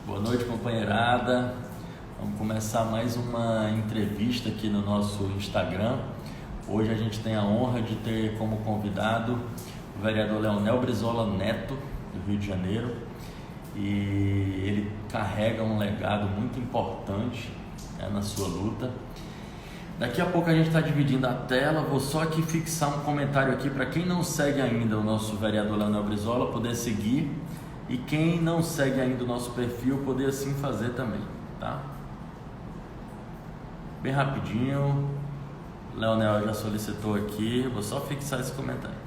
Boa noite, companheirada. Vamos começar mais uma entrevista aqui no nosso Instagram. Hoje a gente tem a honra de ter como convidado o vereador Leonel Brizola Neto, do Rio de Janeiro. E ele carrega um legado muito importante, né, na sua luta. Daqui a pouco a gente está dividindo a tela. Vou só aqui fixar um comentário aqui para quem não segue ainda o nosso vereador Leonel Brizola poder seguir, e quem não segue ainda o nosso perfil poder assim fazer também, tá? Bem rapidinho. Leonel já solicitou aqui, vou só fixar esse comentário.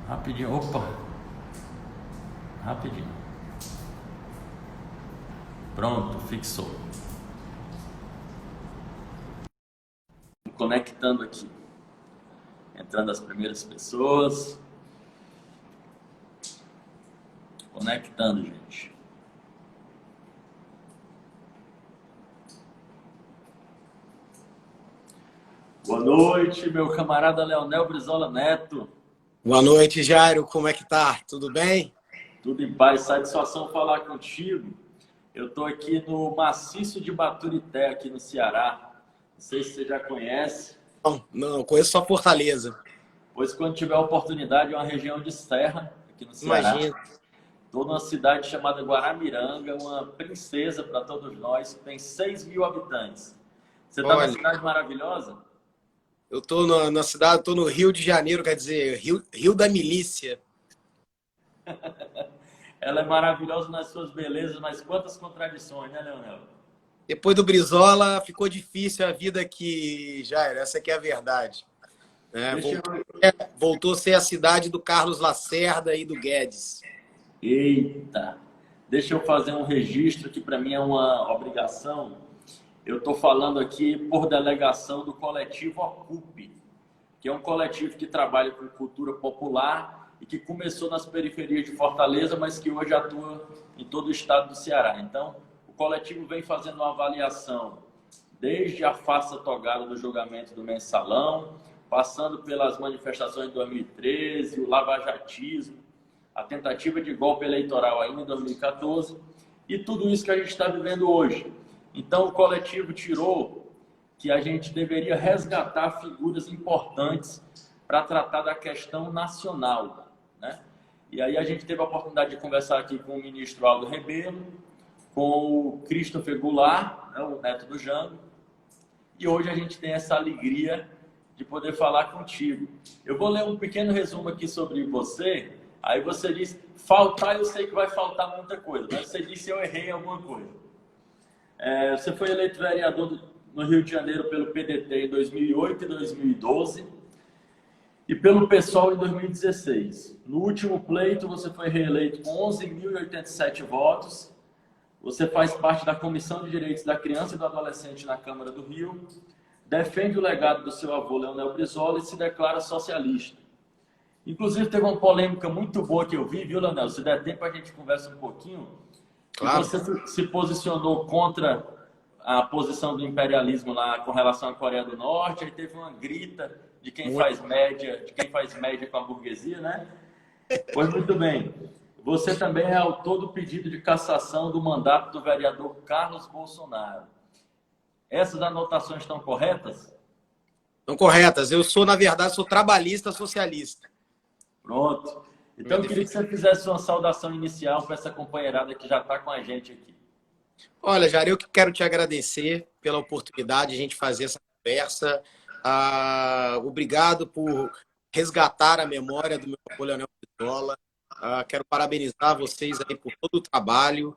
Rapidinho, opa! Rapidinho. Pronto, fixou. Conectando aqui. Entrando as primeiras pessoas. Conectando, gente. Boa noite, meu camarada Leonel Brizola Neto. Boa noite, Jairo. Como é que tá? Tudo bem? Tudo em paz, satisfação falar contigo. Eu estou aqui no maciço de Baturité, aqui no Ceará. Não sei se você já conhece. Não, conheço só Fortaleza. Pois quando tiver a oportunidade, é uma região de serra, aqui no Ceará. Imagina. Estou numa cidade chamada Guaramiranga, uma princesa para todos nós, que tem 6 mil habitantes. Você está numa cidade maravilhosa? Eu estou na cidade, estou no Rio de Janeiro, quer dizer, Rio da Milícia. Ela é maravilhosa nas suas belezas, mas quantas contradições, né, Leonel? Depois do Brizola, ficou difícil a vida aqui, Jairo. Essa aqui é a verdade. Voltou a ser a cidade do Carlos Lacerda e do Guedes. Eita! Deixa eu fazer um registro que para mim é uma obrigação. Eu estou falando aqui por delegação do coletivo Ocupe, que é um coletivo que trabalha com cultura popular e que começou nas periferias de Fortaleza, mas que hoje atua em todo o estado do Ceará. Então, o coletivo vem fazendo uma avaliação desde a farsa togada do julgamento do Mensalão, passando pelas manifestações de 2013, o lavajatismo, a tentativa de golpe eleitoral ainda em 2014 e tudo isso que a gente está vivendo hoje. Então, o coletivo tirou que a gente deveria resgatar figuras importantes para tratar da questão nacional, né? E aí a gente teve a oportunidade de conversar aqui com o ministro Aldo Rebelo, com o Christopher Goulart, né, o neto do Jango, e hoje a gente tem essa alegria de poder falar contigo. Eu vou ler um pequeno resumo aqui sobre você, aí você diz, faltar, eu sei que vai faltar muita coisa, mas você disse eu errei alguma coisa. Você foi eleito vereador no Rio de Janeiro pelo PDT em 2008 e 2012 e pelo PSOL em 2016. No último pleito, você foi reeleito com 11.087 votos. Você faz parte da Comissão de Direitos da Criança e do Adolescente na Câmara do Rio, defende o legado do seu avô, Leonel Brizola, e se declara socialista. Inclusive, teve uma polêmica muito boa que eu vi, viu, Leonel? Se der tempo, a gente conversa um pouquinho. Claro. Você se posicionou contra a posição do imperialismo lá com relação à Coreia do Norte, aí teve uma grita de quem faz média, com a burguesia, né? Pois muito bem. Você também é autor do pedido de cassação do mandato do vereador Carlos Bolsonaro. Essas anotações estão corretas? Estão corretas. Eu sou, na verdade, sou trabalhista socialista. Pronto. Então, eu queria que você fizesse uma saudação inicial para essa companheirada que já está com a gente aqui. Olha, Jair, eu que quero te agradecer pela oportunidade de a gente fazer essa conversa. Obrigado por resgatar a memória do meu avô Leonel Brizola. Quero parabenizar vocês aí por todo o trabalho.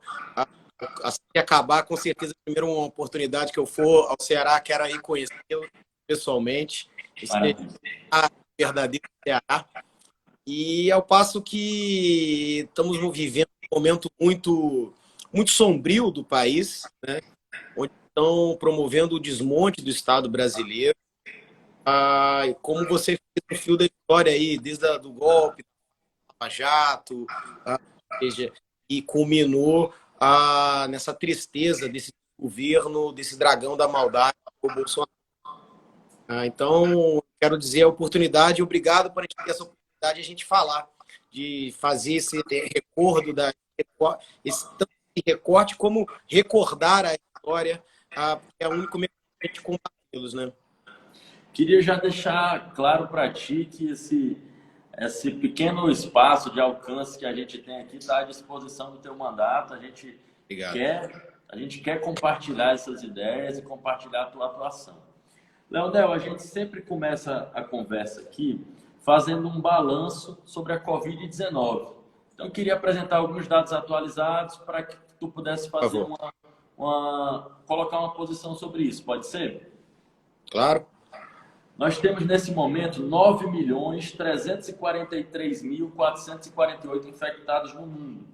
Assim que acabar, com certeza, primeiro uma oportunidade que eu for ao Ceará, quero aí conhecê-lo pessoalmente. Você é verdadeiro Ceará. E ao passo que estamos vivendo um momento muito sombrio do país, né? Onde estão promovendo o desmonte do Estado brasileiro. Como você fez o fio da história aí, desde o golpe, do Lava Jato, e culminou nessa tristeza desse governo, desse dragão da maldade, o Bolsonaro. Então, quero dizer a oportunidade, obrigado por a gente ter essa oportunidade de a gente falar, de fazer esse recordo, tanto esse recorte, como recordar a história, que é o único meio de a gente combatê-los, né? Queria já deixar claro para ti que esse pequeno espaço de alcance que a gente tem aqui está à disposição do teu mandato. Obrigado. A gente quer compartilhar essas ideias e compartilhar a tua atuação. Leonel, a gente sempre começa a conversa aqui fazendo um balanço sobre a Covid-19. Então, eu queria apresentar alguns dados atualizados para que tu pudesse fazer colocar uma posição sobre isso. Pode ser? Claro. Nós temos, nesse momento, 9.343.448 infectados no mundo.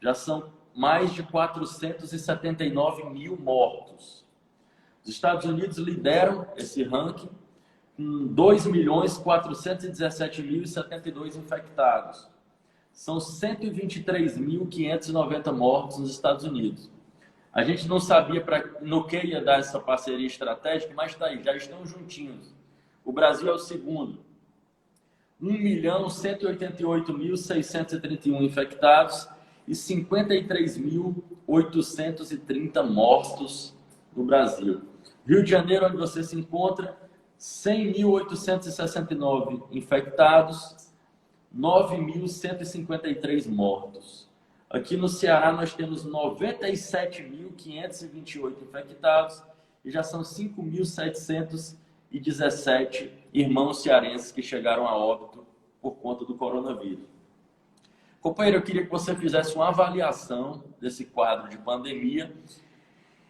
Já são mais de 479 mil mortos. Os Estados Unidos lideram esse ranking com 2.417.072 infectados. São 123.590 mortos nos Estados Unidos. A gente não sabia no que ia dar essa parceria estratégica, mas está aí, já estão juntinhos. O Brasil é o segundo. 1.188.631 infectados e 53.830 mortos no Brasil. Rio de Janeiro, onde você se encontra, 100.869 infectados, 9.153 mortos. Aqui no Ceará, nós temos 97.528 infectados e já são 5.717 irmãos cearenses que chegaram a óbito por conta do coronavírus. Companheiro, eu queria que você fizesse uma avaliação desse quadro de pandemia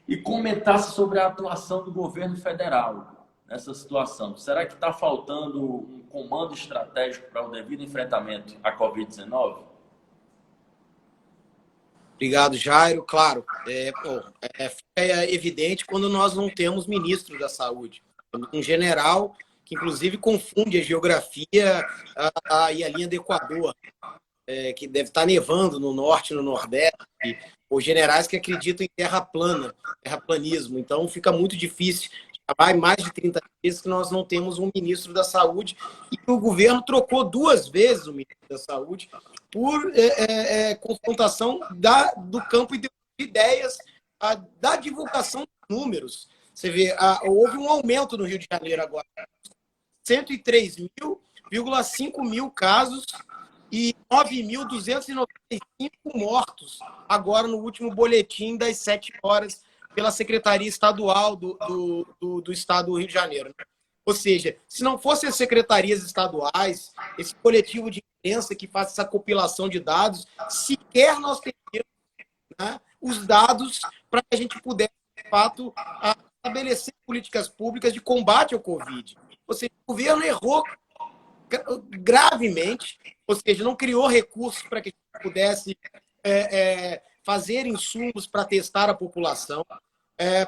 e comentasse sobre a atuação do governo federal nessa situação. Será que está faltando um comando estratégico para o devido enfrentamento à Covid-19? Obrigado, Jairo. Claro, é evidente quando nós não temos ministro da saúde. Um general que, inclusive, confunde a geografia e a linha do Equador, que deve estar nevando no norte e no nordeste, os generais que acreditam em terra plana, terraplanismo. Então, fica muito difícil. Já vai mais de 30 vezes que nós não temos um ministro da saúde e o governo trocou 2 vezes o ministro da saúde por confrontação do campo de ideias, da divulgação de números. Você vê, houve um aumento no Rio de Janeiro agora. 103.5 mil casos e 9.295 mortos agora no último boletim das 7 horas pela Secretaria Estadual do Estado do Rio de Janeiro. Ou seja, se não fossem as secretarias estaduais, esse coletivo de imprensa que faz essa compilação de dados, sequer nós teríamos, né, os dados para que a gente pudesse, de fato, estabelecer políticas públicas de combate ao Covid. Ou seja, o governo errou gravemente, ou seja, não criou recursos para que a gente pudesse fazer insumos para testar a população,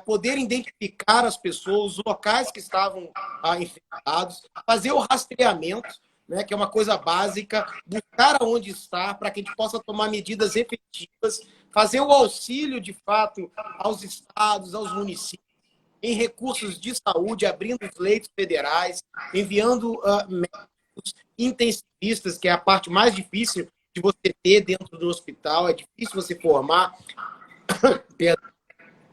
poder identificar as pessoas, os locais que estavam infectados, fazer o rastreamento, né, que é uma coisa básica, buscar aonde está para que a gente possa tomar medidas efetivas, fazer o auxílio, de fato, aos estados, aos municípios, em recursos de saúde, abrindo os leitos federais, enviando médicos intensivistas, que é a parte mais difícil de você ter dentro do hospital. É difícil você formar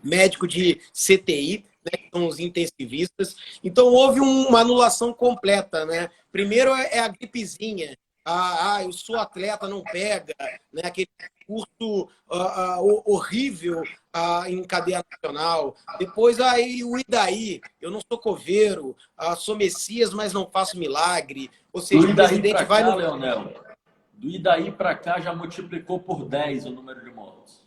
médico de CTI, né, que são os intensivistas. Então, houve uma anulação completa, né? Primeiro é a gripezinha. Eu sou atleta, não pega, né? Aquele curso horrível em cadeia nacional. Depois, o e daí? Eu não sou coveiro, sou Messias, mas não faço milagre. Ou seja, o presidente vai no... Leonel, do e daí para cá já multiplicou por 10 o número de mortos.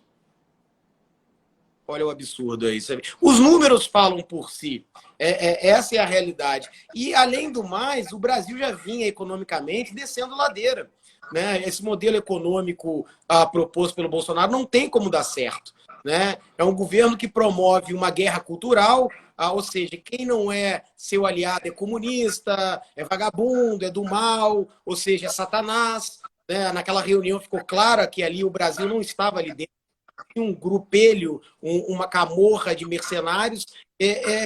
Olha o absurdo aí. Sabe? Os números falam por si. Essa é a realidade. E, além do mais, o Brasil já vinha economicamente descendo ladeira. Né? Esse modelo econômico proposto pelo Bolsonaro não tem como dar certo. Né? É um governo que promove uma guerra cultural, ou seja, quem não é seu aliado é comunista, é vagabundo, é do mal, ou seja, é Satanás. Né? Naquela reunião ficou claro que ali o Brasil não estava ali dentro um grupelho, uma camorra de mercenários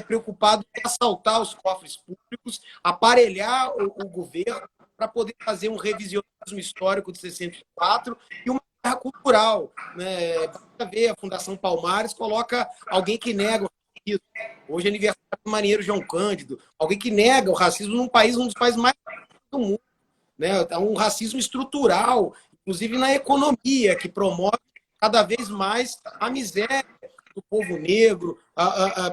preocupado em assaltar os cofres públicos, aparelhar o governo para poder fazer um revisionismo histórico de 64 e uma guerra cultural. Né? Basta ver, a Fundação Palmares coloca alguém que nega o racismo. Hoje é aniversário do marinheiro João Cândido. Alguém que nega o racismo num país, um dos países mais do mundo. Né? É um racismo estrutural, inclusive na economia, que promove cada vez mais a miséria do povo negro,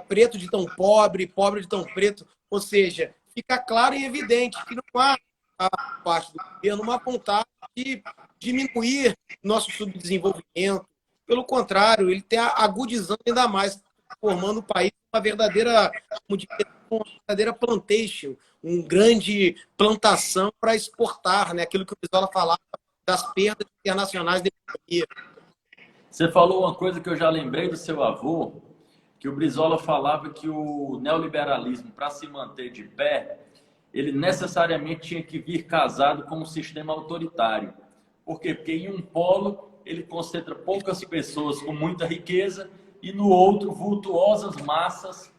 preto de tão pobre, pobre de tão preto. Ou seja, fica claro e evidente que não há, a parte do governo, uma vontade de diminuir nosso subdesenvolvimento. Pelo contrário, ele está agudizando ainda mais, formando o país uma verdadeira, como dizer, uma verdadeira plantation, uma grande plantação para exportar, né? Aquilo que o Brizola falava das perdas internacionais da economia. Você falou uma coisa que eu já lembrei do seu avô, que o Brizola falava que o neoliberalismo, para se manter de pé, ele necessariamente tinha que vir casado com um sistema autoritário. Por quê? Porque em um polo ele concentra poucas pessoas com muita riqueza e no outro vultuosas massas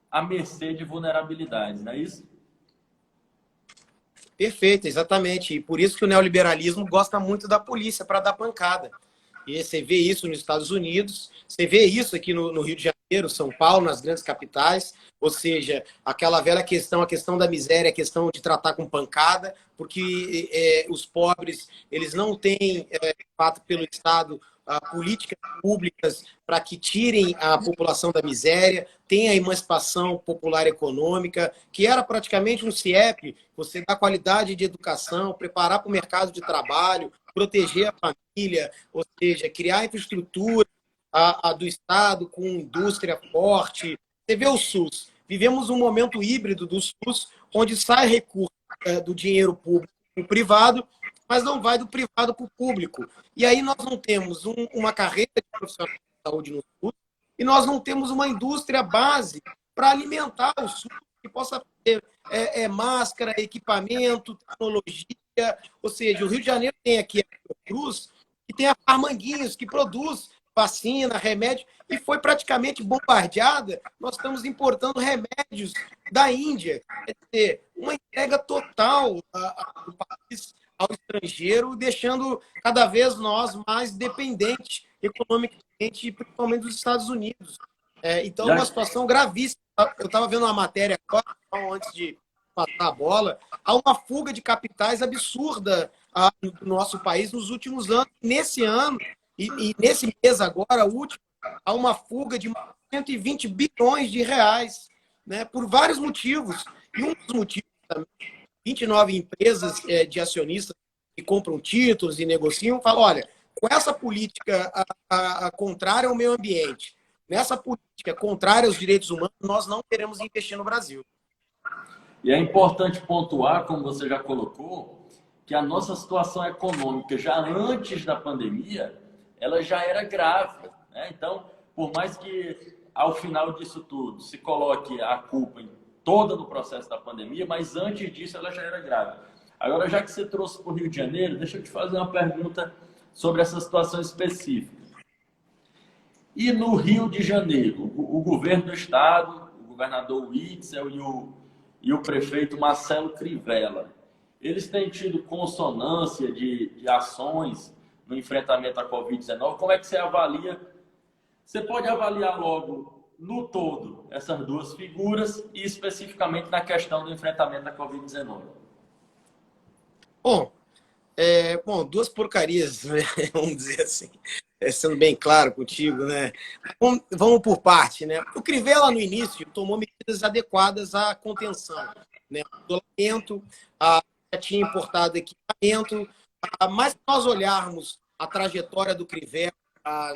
à mercê de vulnerabilidades, não é isso? Perfeito, exatamente. E por isso que o neoliberalismo gosta muito da polícia para dar pancada. E você vê isso nos Estados Unidos, você vê isso aqui no Rio de Janeiro, São Paulo, nas grandes capitais. Ou seja, aquela velha questão, a questão da miséria, a questão de tratar com pancada, porque os pobres eles não têm, fato pelo Estado, políticas públicas para que tirem a população da miséria, tem a emancipação popular econômica, que era praticamente um CIEP, você dá qualidade de educação, preparar para o mercado de trabalho, proteger a família, ou seja, criar infraestrutura do Estado com indústria forte. Você vê o SUS. Vivemos um momento híbrido do SUS, onde sai recurso do dinheiro público para o privado, mas não vai do privado para o público. E aí nós não temos uma carreira de profissional de saúde no SUS e nós não temos uma indústria base para alimentar o SUS, que possa ter máscara, equipamento, tecnologia. Ou seja, o Rio de Janeiro tem aqui a Cruz, que tem a Armanguinhos, que produz vacina, remédio, e foi praticamente bombardeada. Nós estamos importando remédios da Índia. Quer dizer, uma entrega total do país ao estrangeiro, deixando cada vez nós mais dependentes economicamente, principalmente dos Estados Unidos. Então, é uma situação gravíssima. Eu estava vendo uma matéria agora, antes de passar a bola, há uma fuga de capitais absurda no nosso país nos últimos anos. Nesse ano, e nesse mês agora, último, há uma fuga de 120 bilhões de reais, né, por vários motivos. E um dos motivos também, 29 empresas de acionistas que compram títulos e negociam, falam, olha, com essa política contrária ao meio ambiente, nessa política contrária aos direitos humanos, nós não queremos investir no Brasil. E é importante pontuar, como você já colocou, que a nossa situação econômica, já antes da pandemia, ela já era grave. Né? Então, por mais que ao final disso tudo se coloque a culpa toda no processo da pandemia, mas antes disso ela já era grave. Agora, já que você trouxe para o Rio de Janeiro, deixa eu te fazer uma pergunta sobre essa situação específica. E no Rio de Janeiro, o governo do estado, o governador Witzel e o prefeito Marcelo Crivella, eles têm tido consonância de ações no enfrentamento à Covid-19. Como é que você avalia? Você pode avaliar logo, no todo, essas duas figuras e especificamente na questão do enfrentamento à Covid-19. Bom, duas porcarias, né? Vamos dizer assim, sendo bem claro contigo, né? Vamos por parte, né? O Crivella, no início, tomou medidas adequadas à contenção, né? O isolamento, já tinha importado equipamento, mas se nós olharmos a trajetória do Crivella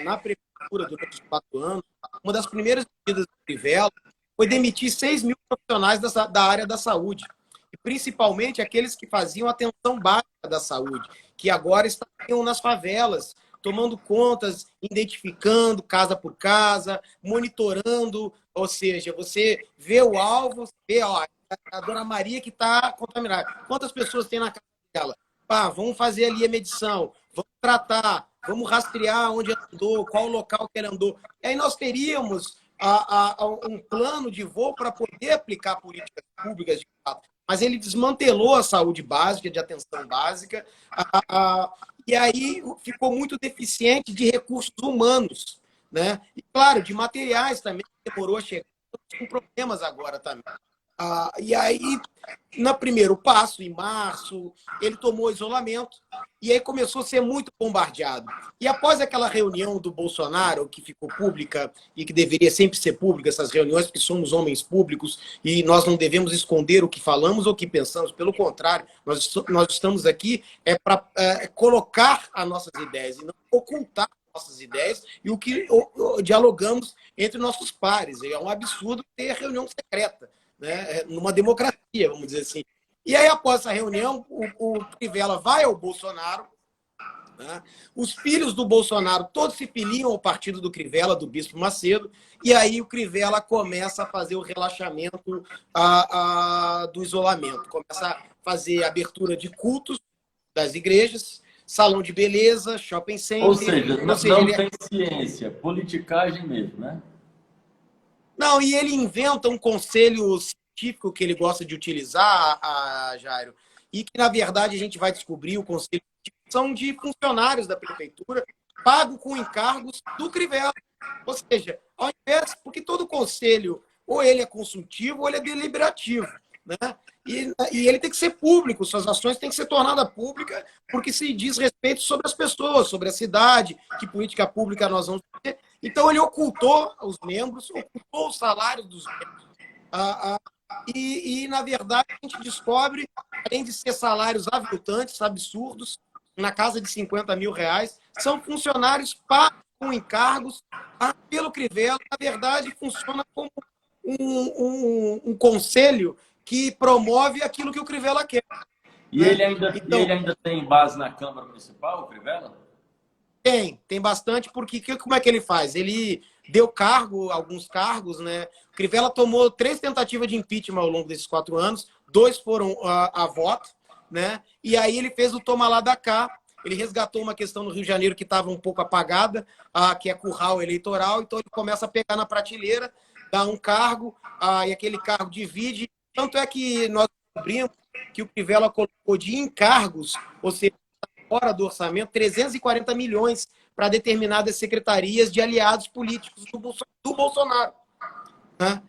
na prefeitura durante os 4 anos, uma das primeiras medidas do Crivella foi demitir 6 mil profissionais da área da saúde, e principalmente aqueles que faziam atenção básica da saúde, que agora estão nas favelas, tomando contas, identificando casa por casa, monitorando, ou seja, você vê o alvo, vê a dona Maria que está contaminada. Quantas pessoas tem na casa dela? Vamos fazer ali a medição, vamos tratar, vamos rastrear onde ele andou, qual o local que ele andou. E aí nós teríamos um plano de voo para poder aplicar políticas públicas de fato. Mas ele desmantelou a saúde básica, de atenção básica, e aí ficou muito deficiente de recursos humanos, né? E, claro, de materiais também, que demorou a chegar, com problemas agora também. E aí, no primeiro passo, em março, ele tomou isolamento e aí começou a ser muito bombardeado. E após aquela reunião do Bolsonaro, que ficou pública e que deveria sempre ser pública, essas reuniões, porque somos homens públicos e nós não devemos esconder o que falamos ou o que pensamos. Pelo contrário, nós estamos aqui para colocar as nossas ideias e não ocultar nossas ideias e o que dialogamos entre nossos pares. É um absurdo ter reunião secreta, né, numa democracia, vamos dizer assim. E aí, após essa reunião, o Crivella vai ao Bolsonaro, né? Os filhos do Bolsonaro todos se filiam ao partido do Crivella, do Bispo Macedo, e aí o Crivella começa a fazer o relaxamento do isolamento, começa a fazer abertura de cultos das igrejas, salão de beleza, shopping center. Ou seja, não tem ciência, politicagem mesmo, né? Não, e ele inventa um conselho científico que ele gosta de utilizar, Jairo, e que, na verdade, a gente vai descobrir, o conselho científico são de funcionários da prefeitura, pago com encargos do Crivella. Ou seja, ao invés, porque todo conselho, ou ele é consultivo, ou ele é deliberativo, né? E ele tem que ser público, suas ações têm que ser tornadas públicas, porque se diz respeito sobre as pessoas, sobre a cidade, que política pública nós vamos ter. Então, ele ocultou os membros, ocultou o salário dos membros. Na verdade, a gente descobre, além de ser salários aviltantes, absurdos, na casa de 50 mil reais, são funcionários pagos com encargos pelo Crivella. Na verdade, funciona como um conselho que promove aquilo que o Crivella quer. E, né? Ele ainda tem base na Câmara Municipal, o Crivella? Tem bastante, porque como é que ele faz? Ele deu alguns cargos, né? O Crivella tomou 3 tentativas de impeachment ao longo desses 4 anos, 2 foram a voto, né? E aí ele fez o toma lá da cá. Ele resgatou uma questão no Rio de Janeiro que estava um pouco apagada, que é curral eleitoral, então ele começa a pegar na prateleira, dá um cargo, e aquele cargo divide. Tanto é que nós descobrimos que o Crivella colocou de encargos, ou seja, fora do orçamento, 340 milhões para determinadas secretarias de aliados políticos do Bolsonaro. Né?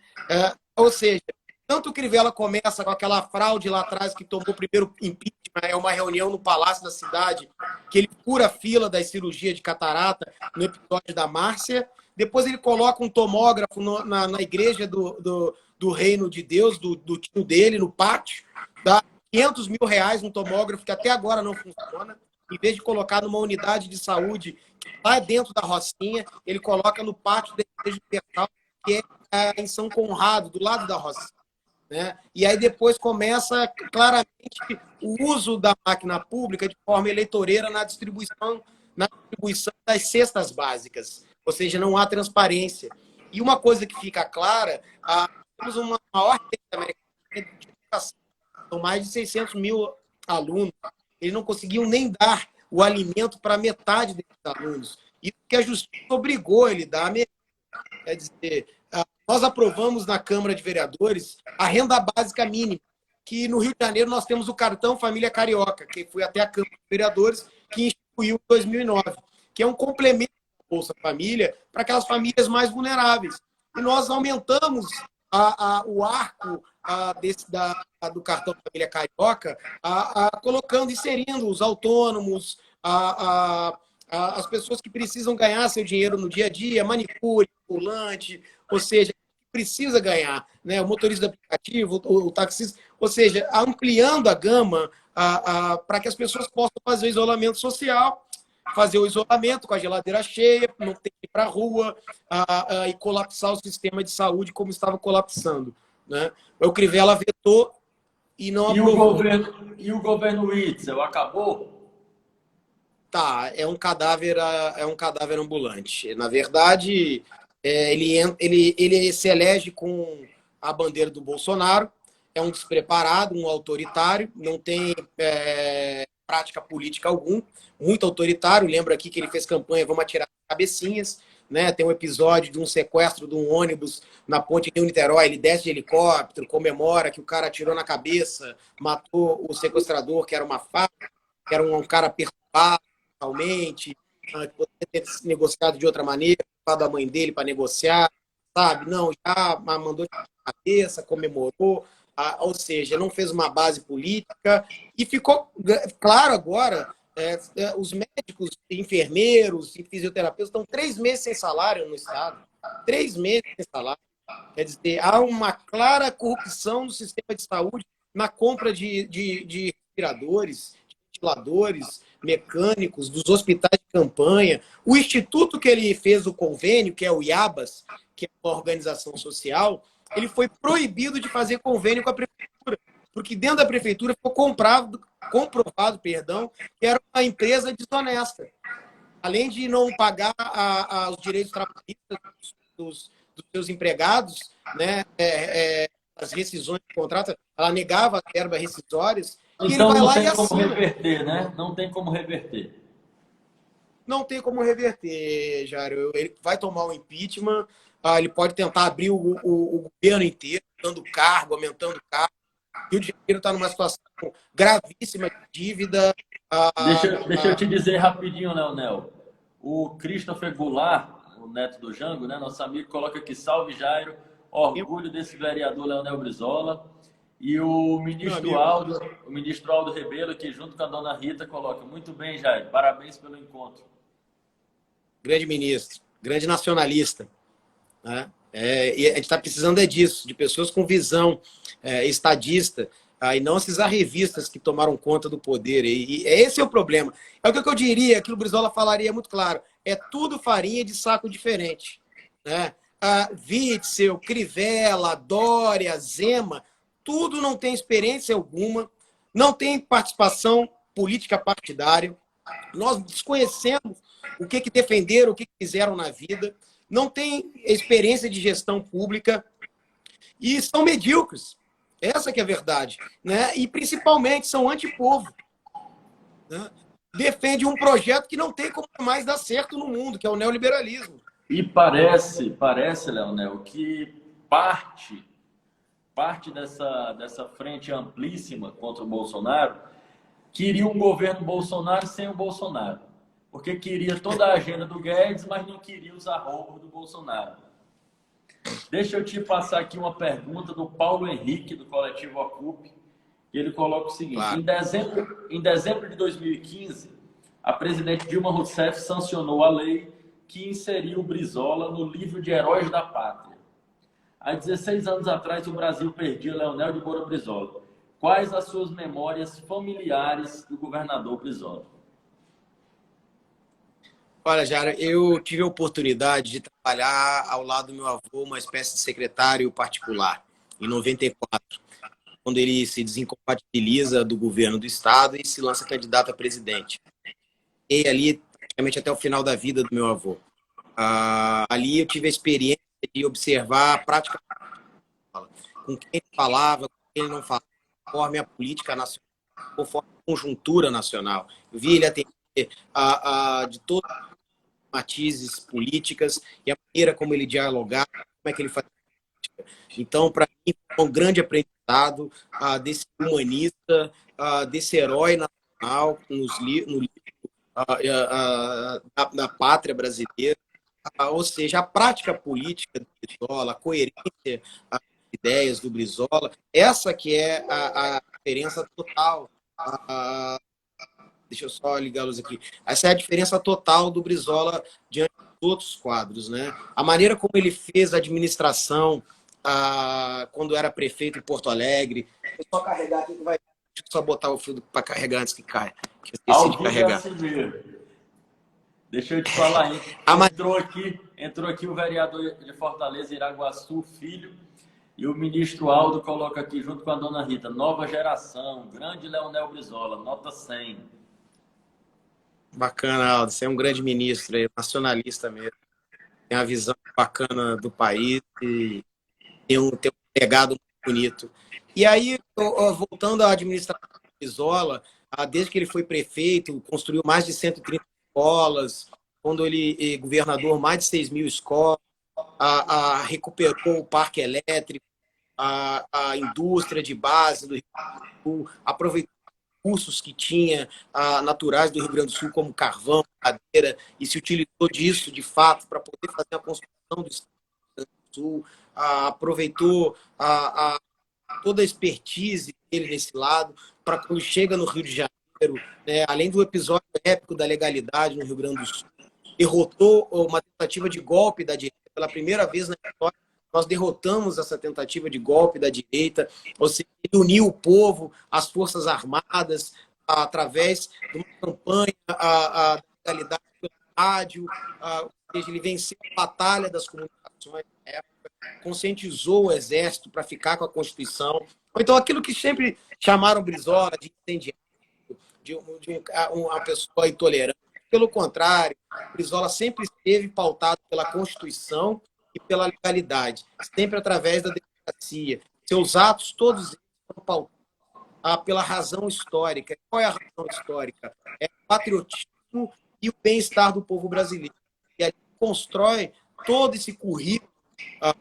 Ou seja, tanto o Crivella começa com aquela fraude lá atrás que tomou o primeiro impeachment, é uma reunião no Palácio da Cidade, que ele fura a fila das cirurgias de catarata no episódio da Márcia. Depois ele coloca um tomógrafo na igreja do Reino de Deus, do tio dele, no pátio, dá 500 mil reais um tomógrafo que até agora não funciona. Em vez de colocar numa unidade de saúde lá dentro da Rocinha, ele coloca no pátio da Igreja Universal, que é em São Conrado, do lado da Rocinha. Né? E aí depois começa claramente o uso da máquina pública de forma eleitoreira na distribuição das cestas básicas. Ou seja, não há transparência. E uma coisa que fica clara, temos uma maior rede americana de educação, são mais de 600 mil alunos. Eles não conseguiam nem dar o alimento para metade desses alunos. Isso que a justiça obrigou ele a dar. Quer dizer, nós aprovamos na Câmara de Vereadores a renda básica mínima, que no Rio de Janeiro nós temos o cartão Família Carioca, que foi até a Câmara de Vereadores, que instituiu em 2009, que é um complemento da Bolsa Família para aquelas famílias mais vulneráveis. E nós aumentamos o arco do cartão Família Carioca, inserindo os autônomos, as pessoas que precisam ganhar seu dinheiro no dia a dia, manicure, ambulante, ou seja, precisa ganhar, né? O motorista do aplicativo, o taxista, ou seja, ampliando a gama para que as pessoas possam fazer o isolamento social, fazer o isolamento com a geladeira cheia, não ter que ir para a rua e colapsar o sistema de saúde como estava colapsando. Né? O Crivella vetou e não aprovou. E o governo Witzel acabou? Tá, é um cadáver ambulante. Na verdade, ele se elege com a bandeira do Bolsonaro, é um despreparado, um autoritário, não tem prática política algum, muito autoritário. Lembro aqui que ele fez campanha "Vamos atirar cabecinhas", né? Tem um episódio de um sequestro de um ônibus na ponte Rio-Niterói, ele desce de helicóptero, comemora que o cara atirou na cabeça, matou o sequestrador, que era uma faca, que era um cara perturbado totalmente, que poderia ter se negociado de outra maneira, levado a mãe dele para negociar, sabe? Não, já mandou de cabeça, comemorou, ou seja, não fez uma base política, e ficou claro agora, os médicos, enfermeiros e fisioterapeutas estão 3 meses sem salário no Estado. 3 meses sem salário. Quer dizer, há uma clara corrupção no sistema de saúde na compra de respiradores, de ventiladores, mecânicos, dos hospitais de campanha. O instituto que ele fez o convênio, que é o IABAS, que é uma organização social, ele foi proibido de fazer convênio com a prefeitura, porque dentro da prefeitura ficou comprovado, que era uma empresa desonesta. Além de não pagar os direitos trabalhistas dos seus empregados, né, as rescisões de contrato, ela negava as verbas rescisórias. Então não tem como reverter, né? Não tem como reverter. Não tem como reverter, Jário. Ele vai tomar o impeachment, ele pode tentar abrir o governo inteiro, dando cargo, aumentando cargo. Rio de Janeiro está numa situação gravíssima de dívida. Deixa eu te dizer rapidinho, Leonel. O Christopher Goulart, o neto do Jango, né, nosso amigo, coloca aqui: salve Jairo, orgulho desse vereador Leonel Brizola. E o ministro Aldo Rebelo, que junto com a dona Rita, coloca: muito bem, Jairo, parabéns pelo encontro. Grande ministro, grande nacionalista, né? E a gente está precisando disso, de pessoas com visão estadista, e não esses arrevistas que tomaram conta do poder. E esse é o problema. É o que eu diria, que o Brizola falaria muito claro: é tudo farinha de saco diferente, né? Witzel, Crivella, Dória, Zema, tudo não tem experiência alguma, não tem participação política partidária. Nós desconhecemos o que defenderam, o que fizeram na vida, não tem experiência de gestão pública e são medíocres. Essa que é a verdade, né? E principalmente são antipovo, né? Defende um projeto que não tem como mais dar certo no mundo, que é o neoliberalismo. E parece, Leonel, que parte dessa frente amplíssima contra o Bolsonaro queria um governo Bolsonaro sem o Bolsonaro. Porque queria toda a agenda do Guedes, mas não queria os arroubos do Bolsonaro. Deixa eu te passar aqui uma pergunta do Paulo Henrique, do Coletivo Ocupe, que ele coloca o seguinte: claro. Em dezembro de 2015, a presidente Dilma Rousseff sancionou a lei que inseriu o Brizola no livro de Heróis da Pátria. Há 16 anos atrás, o Brasil perdia Leonel de Moura Brizola. Quais as suas memórias familiares do governador Brizola? Olha, Jara, eu tive a oportunidade de trabalhar ao lado do meu avô, uma espécie de secretário particular, em 94, quando ele se desincompatibiliza do governo do Estado e se lança candidato a presidente. E ali, praticamente até o final da vida do meu avô. Ali eu tive a experiência de observar a prática com quem ele falava, com quem ele não falava, conforme a política nacional, conforme a conjuntura nacional. Eu vi ele atender de todas as matizes políticas e a maneira como ele dialogava, como é que ele fazia política. Então, para mim, foi um grande aprendizado desse humanista, desse herói nacional no livro da pátria brasileira. Ou seja, a prática política do Brizola, a coerência das ideias do Brizola, essa que é a diferença total. Deixa eu só ligar a luz aqui. Essa é a diferença total do Brizola diante dos outros quadros, né? A maneira como ele fez a administração quando era prefeito em Porto Alegre. Deixa eu só carregar aqui que vai. Deixa eu só botar o fio para carregar antes que caia. Que eu esqueci de carregar. Deixa eu te falar, hein? Entrou aqui o vereador de Fortaleza, Iraguaçu, Filho, e o ministro Aldo coloca aqui, junto com a dona Rita: nova geração, grande Leonel Brizola, nota 100. Bacana, Aldo. Você é um grande ministro, nacionalista mesmo. Tem uma visão bacana do país e tem um legado muito bonito. E aí, voltando à administração do Brizola, desde que ele foi prefeito, construiu mais de 130 escolas, quando ele governador, mais de 6 mil escolas, recuperou o parque elétrico, a indústria de base do Rio Grande do Sul, aproveitou recursos que tinha naturais do Rio Grande do Sul, como carvão, madeira, e se utilizou disso, de fato, para poder fazer a construção do Estado do Rio Grande do Sul, aproveitou toda a expertise dele nesse lado, para quando chega no Rio de Janeiro, né, além do episódio épico da legalidade no Rio Grande do Sul, derrotou uma tentativa de golpe da direita pela primeira vez na história. Nós derrotamos essa tentativa de golpe da direita, ou seja, ele uniu o povo, as Forças Armadas, através de uma campanha da legalidade pelo rádio, ou seja, ele venceu a batalha das comunicações na época, conscientizou o Exército para ficar com a Constituição. Então, aquilo que sempre chamaram Brizola de incendiário, de uma pessoa intolerante, pelo contrário, Brizola sempre esteve pautado pela Constituição e pela legalidade, sempre através da democracia. Seus atos, todos eles são pautados pela razão histórica. Qual é a razão histórica? É o patriotismo e o bem-estar do povo brasileiro. E ali constrói todo esse currículo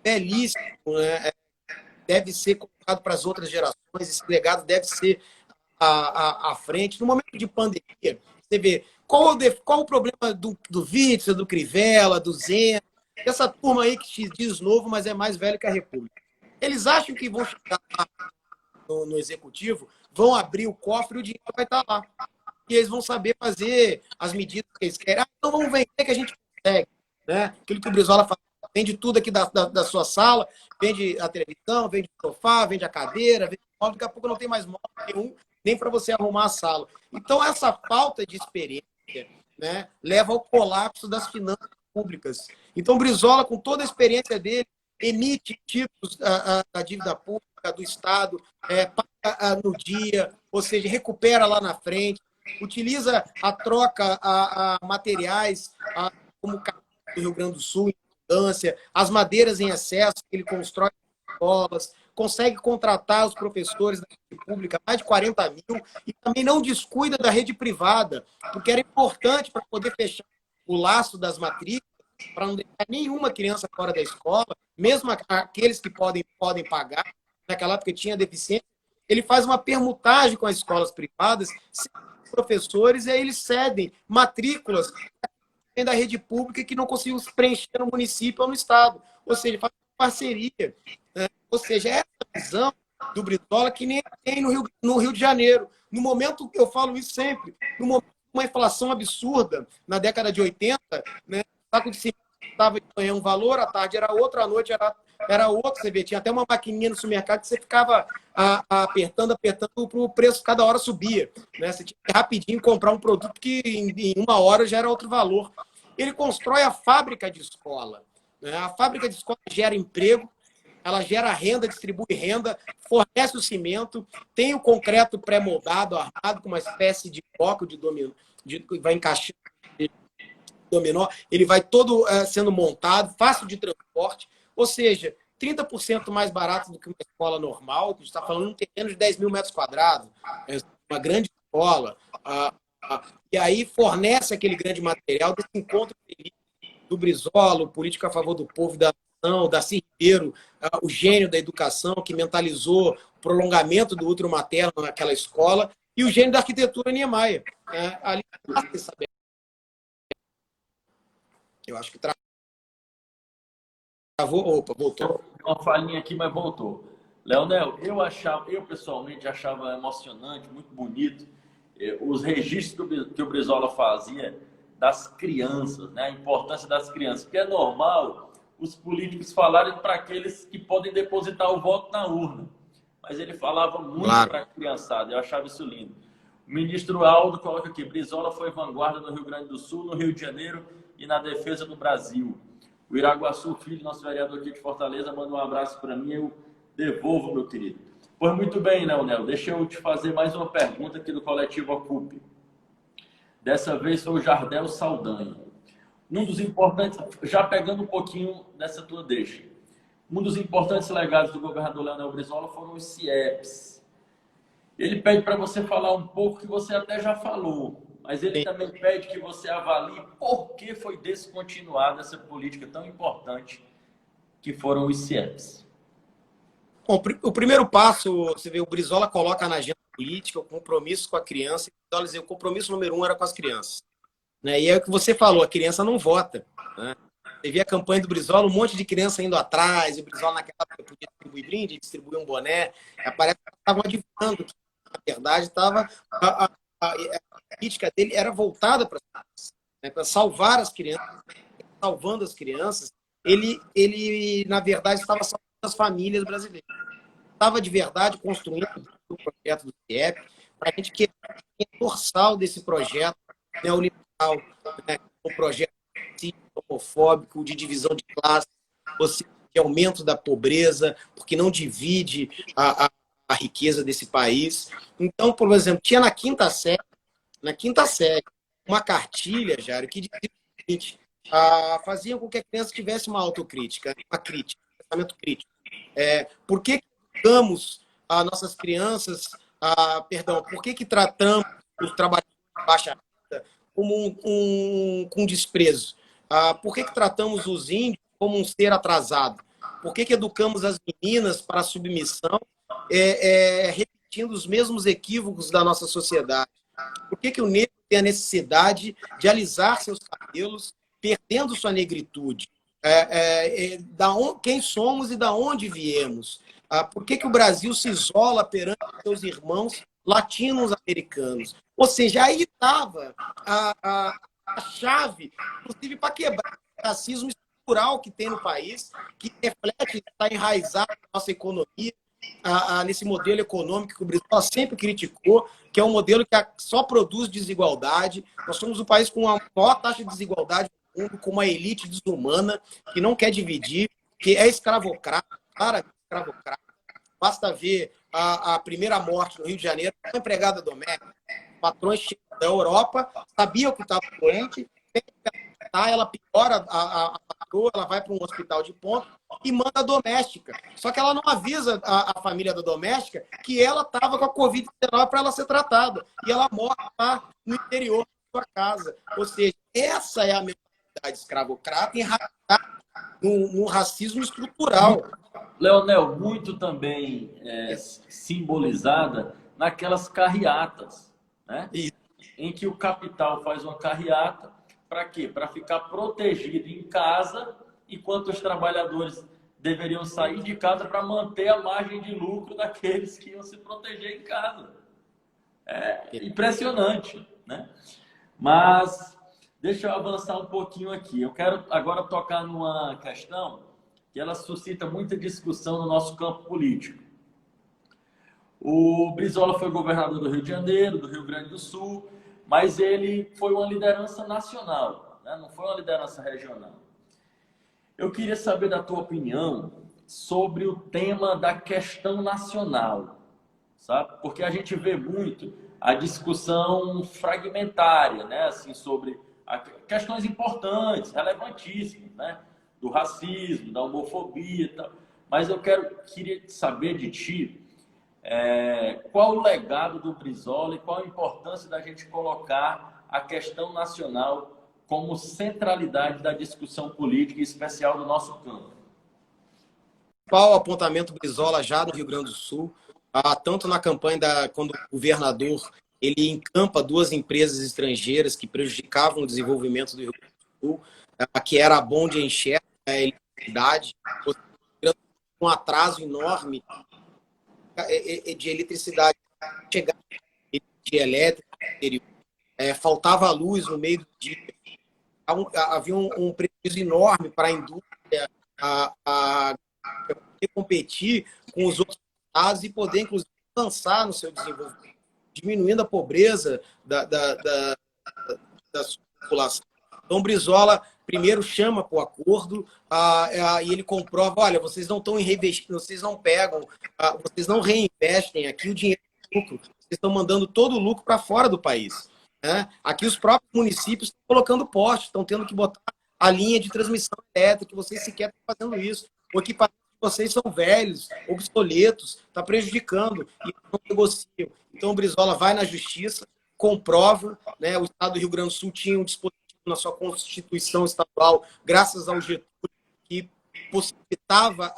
belíssimo, né? Deve ser colocado para as outras gerações, esse legado deve ser à frente. No momento de pandemia, você vê qual o problema do Witzel, do Crivella, do Zema, essa turma aí que te diz novo, mas é mais velho que a República. Eles acham que vão chegar lá no executivo, vão abrir o cofre e o dinheiro vai estar lá. E eles vão saber fazer as medidas que eles querem. Então vamos vender que a gente consegue. Né? Aquilo que o Brizola fala, vende tudo aqui da sua sala, vende a televisão, vende o sofá, vende a cadeira, vende o móvel, daqui a pouco não tem mais móvel nenhum, nem para você arrumar a sala. Então essa falta de experiência, né, leva ao colapso das finanças públicas. Então, Brizola, com toda a experiência dele, emite títulos da dívida pública do Estado, paga no dia, ou seja, recupera lá na frente, utiliza a troca a materiais como o do Rio Grande do Sul, em abundância, as madeiras em excesso que ele constrói em escolas, consegue contratar os professores da rede pública, mais de 40 mil, e também não descuida da rede privada, porque era importante para poder fechar o laço das matrículas, para não deixar nenhuma criança fora da escola, mesmo aqueles que podem pagar, naquela época tinha deficiência, ele faz uma permutagem com as escolas privadas, professores, e aí eles cedem matrículas da rede pública que não conseguiu se preencher no município ou no estado. Ou seja, faz uma parceria. Né? Ou seja, essa visão do Brizola que nem tem no Rio de Janeiro. No momento, eu falo isso sempre, no momento de uma inflação absurda, na década de 80, né, o saco de cimento estava de manhã um valor, à tarde era outro, à noite era outro. Você vê, tinha até uma maquininha no supermercado que você ficava apertando para o preço cada hora subia. Né? Você tinha que rapidinho comprar um produto que em uma hora já era outro valor. Ele constrói a fábrica de escola. Né? A fábrica de escola gera emprego, ela gera renda, distribui renda, fornece o cimento, tem o concreto pré-moldado, armado, com uma espécie de bloco de dominó, vai encaixando dominó, ele vai todo sendo montado, fácil de transporte, ou seja, 30% mais barato do que uma escola normal, que a gente está falando de um terreno de 10 mil metros quadrados, uma grande escola, e aí fornece aquele grande material desse encontro do Brizola, o político a favor do povo e da nação, Darcy Ribeiro, o gênio da educação, que mentalizou o prolongamento do útero materno naquela escola, e o gênio da arquitetura Niemeyer. Ali, eu acho que travou. Opa, voltou. Uma falhinha aqui, mas voltou. Leonel, eu pessoalmente achava emocionante, muito bonito, os registros que o Brizola fazia das crianças, né? A importância das crianças. Porque é normal os políticos falarem para aqueles que podem depositar o voto na urna. Mas ele falava muito para a criançada, eu achava isso lindo. O ministro Aldo coloca aqui, Brizola foi vanguarda no Rio Grande do Sul, no Rio de Janeiro e na defesa do Brasil. O Iraguaçu Filho, nosso vereador aqui de Fortaleza, manda um abraço para mim, eu devolvo, meu querido. Pois muito bem, Leonel, deixa eu te fazer mais uma pergunta aqui do Coletivo Ocupe. Dessa vez foi o Jardel Saldanha. Um dos importantes, já pegando um pouquinho dessa tua deixa, um dos importantes legados do governador Leonel Brizola foram os CIEPs. Ele pede para você falar um pouco que você até já falou, mas ele Sim. também pede que você avalie por que foi descontinuada essa política tão importante que foram os CIEPs. Bom, o primeiro passo, você vê, o Brizola coloca na agenda política o compromisso com a criança. Então, dizer, o compromisso número 1 era com as crianças. Né? E é o que você falou, a criança não vota. Né? Você via a campanha do Brizola, um monte de criança indo atrás, e o Brizola naquela época podia distribuir brinde, distribuir um boné. Parece que estavam adivinhando que, na verdade, estava a política dele era voltada para né, para salvar as crianças, salvando as crianças. Ele, na verdade, estava salvando as famílias brasileiras. Estava de verdade construindo o projeto do CIEP para a gente que é dorsal desse projeto neoliberal, né, um projeto homofóbico, de divisão de classe, ou seja, de aumento da pobreza, porque não divide a riqueza desse país. Então, por exemplo, tinha na quinta série, uma cartilha, Jário, que dizia o seguinte, fazia com que a criança tivesse uma autocrítica, uma crítica, um pensamento crítico. Por que educamos as nossas crianças, perdão, por que tratamos os trabalhadores de baixa renda como com desprezo? Por que tratamos os índios como um ser atrasado? Por que educamos as meninas para a submissão, repetindo os mesmos equívocos da nossa sociedade? Por que o negro tem a necessidade de alisar seus cabelos, perdendo sua negritude? Quem somos e da onde viemos? Por que o Brasil se isola perante seus irmãos latinos-americanos? Ou seja, aí estava a chave, inclusive, para quebrar o racismo estrutural que tem no país, que reflete, está enraizado na nossa economia, nesse modelo econômico que o Brasil sempre criticou, que é um modelo que só produz desigualdade. Nós somos o país com a maior taxa de desigualdade do mundo, com uma elite desumana, que não quer dividir, que é escravocrata, escravocrata. Basta ver a primeira morte no Rio de Janeiro, uma empregada doméstica, patrões da Europa, sabiam que estava doente, ela piora a patroa, ela vai para um hospital de ponta e manda a doméstica. Só que ela não avisa a família da doméstica que ela estava com a Covid-19 para ela ser tratada. E ela morre lá no interior da sua casa. Ou seja, essa é a mentalidade escravocrata enraizada no racismo estrutural. Leonel, muito também simbolizada naquelas carreatas, né? Em que o capital faz uma carreata, para quê? Para ficar protegido em casa, enquanto os trabalhadores deveriam sair de casa para manter a margem de lucro daqueles que iam se proteger em casa. É impressionante, né? Mas deixa eu avançar um pouquinho aqui. Eu quero agora tocar numa questão que ela suscita muita discussão no nosso campo político. O Brizola foi governador do Rio de Janeiro, do Rio Grande do Sul, mas ele foi uma liderança nacional, né? Não foi uma liderança regional. Eu queria saber da tua opinião sobre o tema da questão nacional, sabe? Porque a gente vê muito a discussão fragmentária, né? Assim, sobre questões importantes, relevantíssimas, né? Do racismo, da homofobia e tal. Mas eu queria saber de ti qual o legado do Brizola e qual a importância da gente colocar a questão nacional como centralidade da discussão política, em especial do nosso campo. Qual o apontamento Brizola já no Rio Grande do Sul, tanto na campanha quando o governador ele encampa duas empresas estrangeiras que prejudicavam o desenvolvimento do Rio Grande do Sul, que era a Bond e Enxerga, a eletricidade, um atraso enorme de eletricidade, chegar de elétrica, faltava luz no meio do dia, havia um prejuízo enorme para a indústria competir com os outros estados e poder, inclusive, avançar no seu desenvolvimento, diminuindo a pobreza da sua população. Então, Brizola primeiro chama para o acordo e ele comprova, olha, vocês não estão reinvestindo, vocês não pegam, vocês não reinvestem aqui o dinheiro do lucro, vocês estão mandando todo o lucro para fora do país. Né? Aqui os próprios municípios estão colocando postes, estão tendo que botar a linha de transmissão elétrica, vocês sequer estão fazendo isso. O equipamento de vocês são velhos, obsoletos, está prejudicando, e não negociam. Então o Brizola vai na justiça, comprova, né? O Estado do Rio Grande do Sul tinha um dispositivo na sua Constituição estadual, graças ao Getúlio, que possibilitava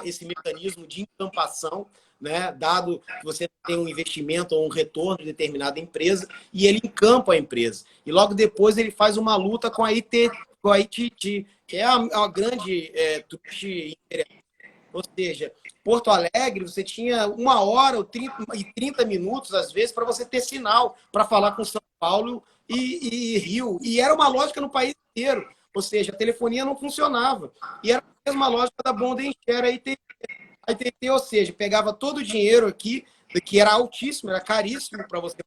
esse mecanismo de encampação, né? Dado que você tem um investimento ou um retorno de determinada empresa, e ele encampa a empresa. E logo depois ele faz uma luta com a ITT, que é a grande truste imperial. Ou seja, Porto Alegre, você tinha 1 hora e 30 minutos, às vezes, para você ter sinal para falar com São Paulo e Rio. E era uma lógica no país inteiro. Ou seja, a telefonia não funcionava. E era a mesma lógica da Bonda Encher, a ITT, ou seja, pegava todo o dinheiro aqui, que era altíssimo, era caríssimo para você,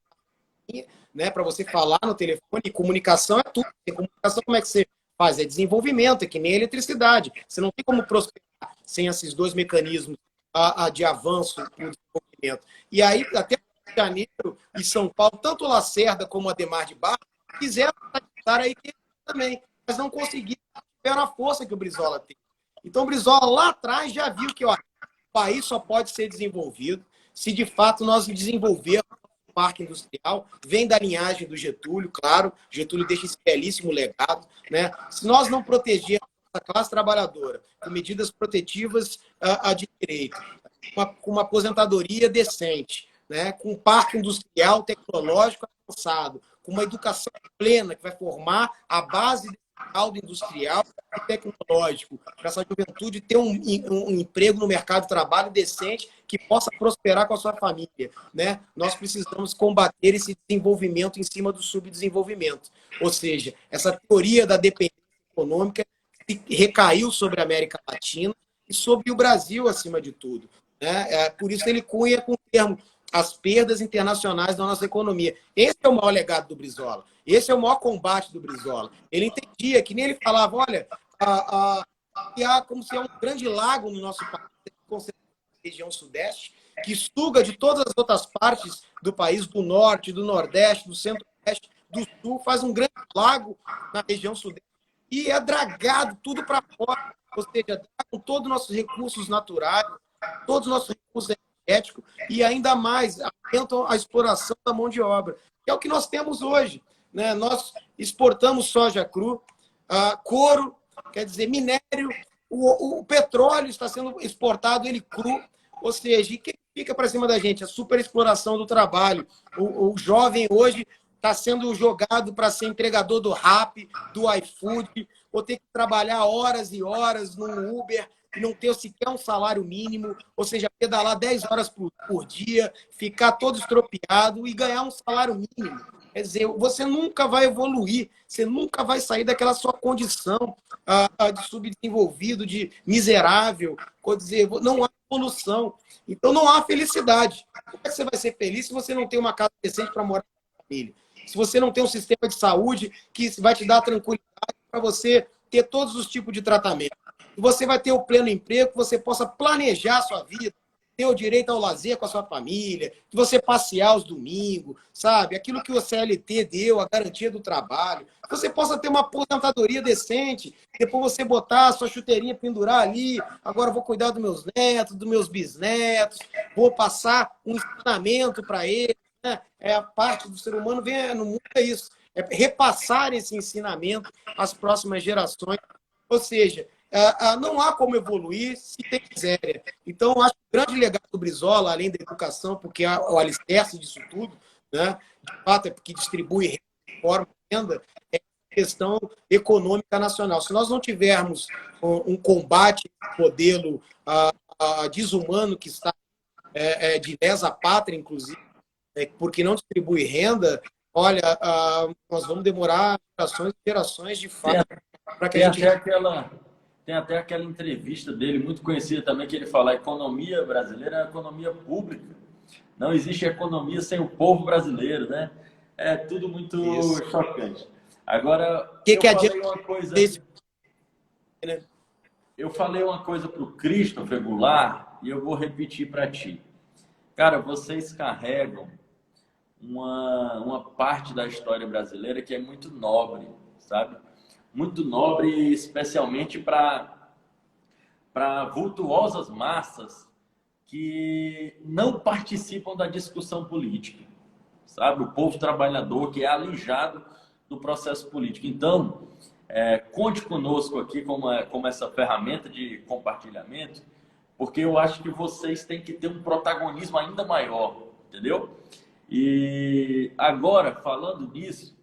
né, para você falar no telefone. E comunicação é tudo. E comunicação, como é que você faz? É desenvolvimento, é que nem eletricidade. Você não tem como prosperar sem esses dois mecanismos de avanço no desenvolvimento. E aí, até Rio de Janeiro e São Paulo, tanto Lacerda como Adhemar de Barros, quiseram estar aí também, mas não conseguiram ver a força que o Brizola tem. Então, o Brizola lá atrás já viu que o país só pode ser desenvolvido se de fato nós desenvolvermos o parque industrial, vem da linhagem do Getúlio, claro, Getúlio deixa esse belíssimo legado, né? Se nós não protegermos a classe trabalhadora com medidas protetivas de direito, com uma aposentadoria decente, né? Com um parque industrial tecnológico avançado, com uma educação plena que vai formar a base do caldo industrial e tecnológico, para essa juventude ter um emprego no mercado de trabalho decente que possa prosperar com a sua família, né? Nós precisamos combater esse desenvolvimento em cima do subdesenvolvimento. Ou seja, essa teoria da dependência econômica recaiu sobre a América Latina e sobre o Brasil, acima de tudo, né? Por isso ele cunha com o termo as perdas internacionais da nossa economia. Esse é o maior legado do Brizola. Esse é o maior combate do Brizola. Ele entendia, que nem ele falava, olha, há como se é um grande lago no nosso país, região sudeste, que suga de todas as outras partes do país, do norte, do nordeste, do centro-oeste, do sul, faz um grande lago na região sudeste e é dragado tudo para fora, ou seja, com todos os nossos recursos naturais, todos os nossos recursos energéticos e ainda mais aumentam a exploração da mão de obra, que é o que nós temos hoje, né? Nós exportamos soja cru, couro, quer dizer, minério, o petróleo está sendo exportado, ele cru, ou seja, e quem fica para cima da gente? A superexploração do trabalho. O jovem hoje está sendo jogado para ser entregador do Rappi, do iFood, ou ter que trabalhar horas e horas no Uber e não ter sequer um salário mínimo, ou seja, pedalar 10 horas por dia, ficar todo estropiado e ganhar um salário mínimo. Quer dizer, você nunca vai evoluir, você nunca vai sair daquela sua condição de subdesenvolvido, de miserável. Quer dizer, não há evolução. Então não há felicidade. Como é que você vai ser feliz se você não tem uma casa decente para morar com a família? Se você não tem um sistema de saúde que vai te dar tranquilidade para você ter todos os tipos de tratamento. E você vai ter o pleno emprego, que você possa planejar a sua vida, ter o direito ao lazer com a sua família, que você passear aos domingos, sabe? Aquilo que o CLT deu, a garantia do trabalho. Que você possa ter uma aposentadoria decente, depois você botar a sua chuteirinha, pendurar ali, agora eu vou cuidar dos meus netos, dos meus bisnetos, vou passar um ensinamento para eles. É a parte do ser humano, vem no mundo, é isso. É repassar esse ensinamento às próximas gerações. Ou seja, não há como evoluir se tem miséria. Então, acho que o grande legado do Brizola, além da educação, porque é o alicerce disso tudo, né, de fato, é porque distribui forma de renda, é a questão econômica nacional. Se nós não tivermos um combate ao modelo desumano que está de lesa pátria, inclusive, porque não distribui renda, olha, nós vamos demorar gerações e gerações de fato para que a gente... Tem até aquela entrevista dele, muito conhecida também, que ele fala: a economia brasileira é a economia pública. Não existe economia sem o povo brasileiro, né? É tudo muito chocante. Agora, eu falei uma coisa para o Christopher Goulart e eu vou repetir para ti. Cara, vocês carregam uma parte da história brasileira que é muito nobre, sabe? Muito nobre, especialmente para vultuosas massas que não participam da discussão política, sabe? O povo trabalhador que é alijado do processo político. Então, conte conosco aqui como essa ferramenta de compartilhamento, porque eu acho que vocês têm que ter um protagonismo ainda maior, entendeu? E agora, falando nisso,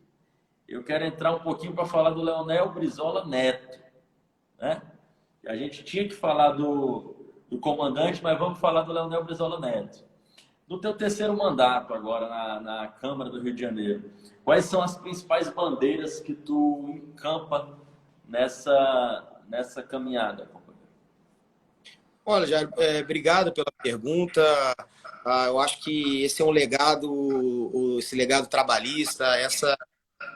eu quero entrar um pouquinho para falar do Leonel Brizola Neto, né? A gente tinha que falar do comandante, mas vamos falar do Leonel Brizola Neto. No teu terceiro mandato agora na Câmara do Rio de Janeiro, quais são as principais bandeiras que tu encampa nessa caminhada, companheiro? Olha, Jair, obrigado pela pergunta. Eu acho que esse é um legado, esse legado trabalhista, essa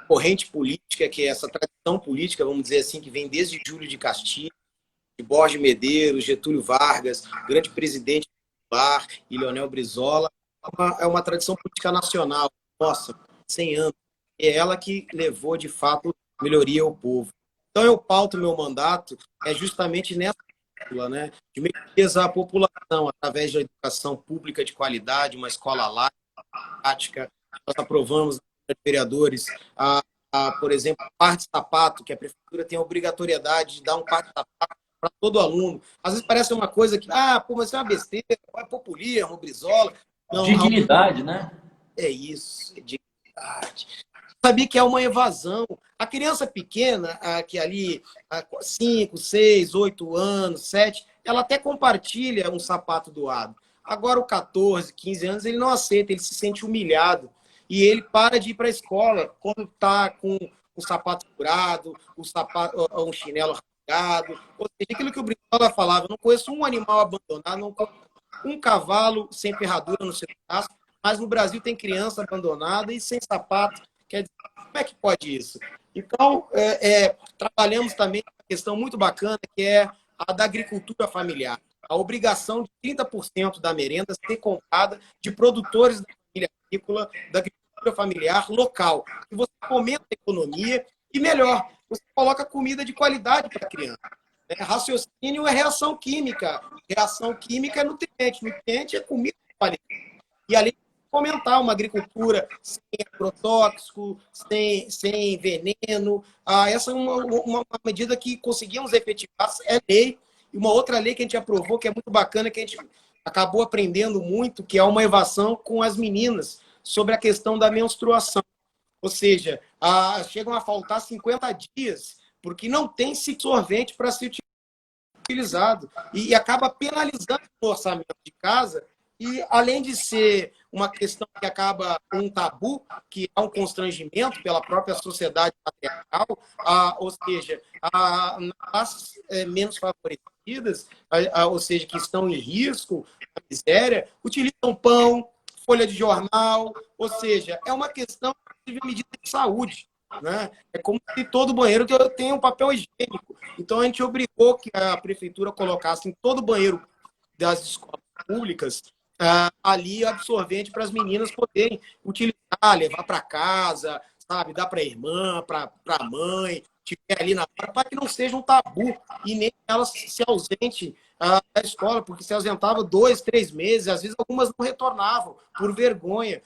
corrente política, que é essa tradição política, vamos dizer assim, que vem desde Júlio de Castilhos, de Borges Medeiros, Getúlio Vargas, grande presidente Bar e Leonel Brizola. É uma tradição política nacional, nossa, 100 anos. É ela que levou, de fato, melhoria ao povo. Então, eu pauto meu mandato justamente nessa, né, de melhorias à população, através da educação pública de qualidade, uma escola laica, prática. Nós aprovamos, vereadores, por exemplo, par de sapato, que a prefeitura tem a obrigatoriedade de dar um par de sapato para todo aluno. Às vezes parece uma coisa que, mas isso é uma besteira, é populismo, Brizola. Não, dignidade, né? É isso, é dignidade. Sabia que é uma evasão. A criança pequena, que ali, 5, 6, 8 anos, 7, ela até compartilha um sapato doado. Agora, o 14, 15 anos, ele não aceita, ele se sente humilhado. E ele para de ir para a escola quando está com o sapato furado, um chinelo rasgado. Ou seja, aquilo que o Brizola falava, eu não conheço um animal abandonado, não conheço um cavalo sem ferradura no seu braço, mas no Brasil tem criança abandonada e sem sapato. Quer dizer, como é que pode isso? Então, trabalhamos também uma questão muito bacana, que é a da agricultura familiar. A obrigação de 30% da merenda ser comprada de produtores da família agrícola, da agricultura familiar local. E você fomenta a economia e, melhor, você coloca comida de qualidade para a criança. Raciocínio é reação química. Reação química é nutriente. Nutriente é comida de qualidade. E, além de fomentar uma agricultura sem agrotóxico, sem veneno, essa é uma medida que conseguimos efetivar, é lei. E uma outra lei que a gente aprovou, que é muito bacana, que a gente acabou aprendendo muito, que é uma evasão com as meninas sobre a questão da menstruação. Ou seja, chegam a faltar 50 dias, porque não tem sorvete para ser utilizado. E acaba penalizando o orçamento de casa. E, além de ser uma questão que acaba com um tabu, que é um constrangimento pela própria sociedade patriarcal, ou seja, as menos favorecidas, ou seja, que estão em risco, a miséria, utilizam pão, folha de jornal, ou seja, é uma questão de medida de saúde. Né? É como se todo banheiro tenha um papel higiênico. Então, a gente obrigou que a prefeitura colocasse em todo banheiro das escolas públicas ali absorvente para as meninas poderem utilizar, levar para casa, sabe, dar para a irmã, para a mãe, tiver ali na hora, para que não seja um tabu e nem elas se ausente da escola, porque se ausentava 2, 3 meses, às vezes algumas não retornavam por vergonha.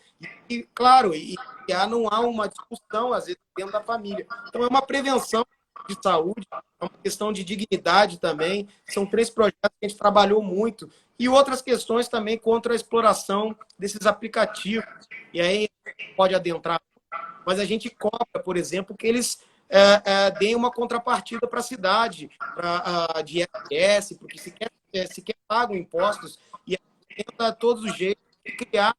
E claro, não há uma discussão, às vezes, dentro da família. Então, é uma prevenção de saúde, é uma questão de dignidade também. São 3 projetos que a gente trabalhou muito. E outras questões também contra a exploração desses aplicativos. E aí pode adentrar. Mas a gente cobra, por exemplo, que eles deem uma contrapartida para a cidade, de ISS, porque sequer pagam impostos. E a gente tenta, a todos os jeitos, criar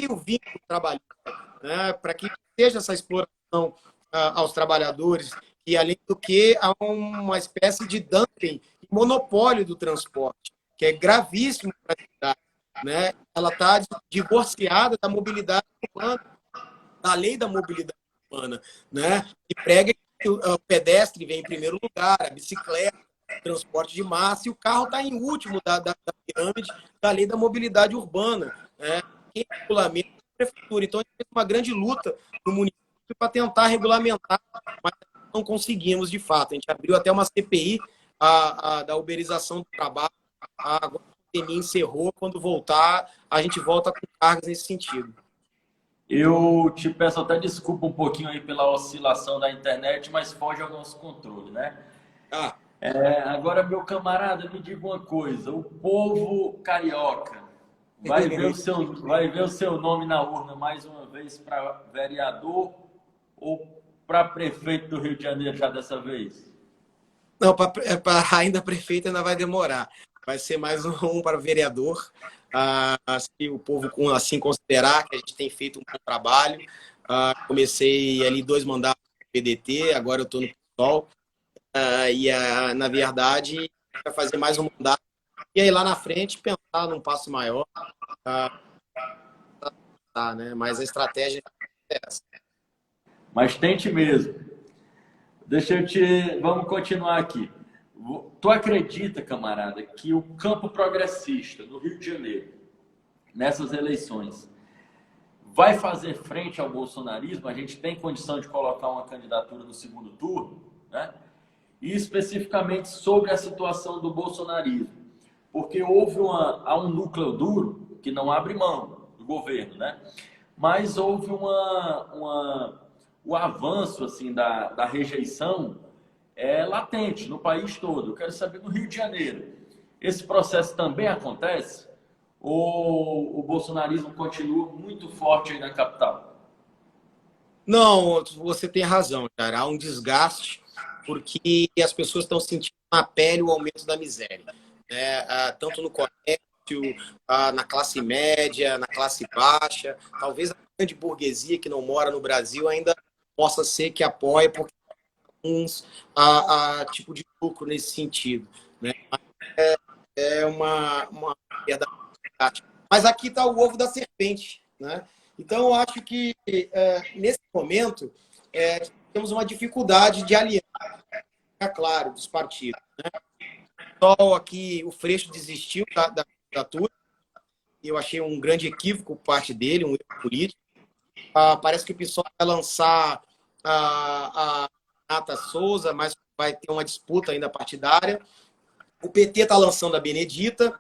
o vínculo trabalhista, né, para que seja essa exploração aos trabalhadores. E, além do que, há uma espécie de dumping, monopólio do transporte, que é gravíssimo para a cidade. Né? Ela está divorciada da mobilidade urbana, da lei da mobilidade urbana, né? E prega que o pedestre vem em primeiro lugar, a bicicleta, o transporte de massa, e o carro está em último da pirâmide da lei da mobilidade urbana. Né? Quem regulamenta é a prefeitura. Então, a gente fez uma grande luta no município para tentar regulamentar, mas não conseguimos, de fato. A gente abriu até uma CPI da uberização do trabalho. Agora pandemia encerrou. Quando voltar, a gente volta com cargas nesse sentido. Eu te peço até desculpa um pouquinho aí pela oscilação da internet, mas foge ao nosso controle, né? Ah, Agora, meu camarada, me diga uma coisa. O povo carioca vai ver o seu nome na urna mais uma vez para vereador ou para prefeito do Rio de Janeiro já dessa vez? não, ainda prefeito ainda vai demorar. Vai ser mais um para vereador. Se o povo assim considerar que a gente tem feito um bom trabalho. Comecei ali 2 mandatos no PDT, agora eu estou no PSOL. Na verdade, vai fazer mais um mandato. E aí lá na frente pensar num passo maior. Né? Mas a estratégia é essa. Mas tente mesmo. Vamos continuar aqui. Tu acredita, camarada, que o campo progressista do Rio de Janeiro, nessas eleições, vai fazer frente ao bolsonarismo? A gente tem condição de colocar uma candidatura no segundo turno, né? E especificamente sobre a situação do bolsonarismo. Porque há um núcleo duro que não abre mão do governo, né? Mas houve o avanço assim, da rejeição latente no país todo. Eu quero saber, no Rio de Janeiro, esse processo também acontece? Ou o bolsonarismo continua muito forte aí na capital? Não, você tem razão, cara. Há um desgaste porque as pessoas estão sentindo na pele o aumento da miséria, né? Tanto no comércio, na classe média, na classe baixa. Talvez a grande burguesia que não mora no Brasil ainda possa ser que apoie, porque uns tipo de lucro nesse sentido, né? É uma verdade. Mas aqui está o ovo da serpente, né? Então, eu acho que nesse momento temos uma dificuldade de aliar, claro, dos partidos, né? Só aqui o Freixo desistiu da candidatura. Eu achei um grande equívoco por parte dele, um erro político. Parece que o PSOL vai lançar a Renata Souza, mas vai ter uma disputa ainda partidária. O PT está lançando a Benedita.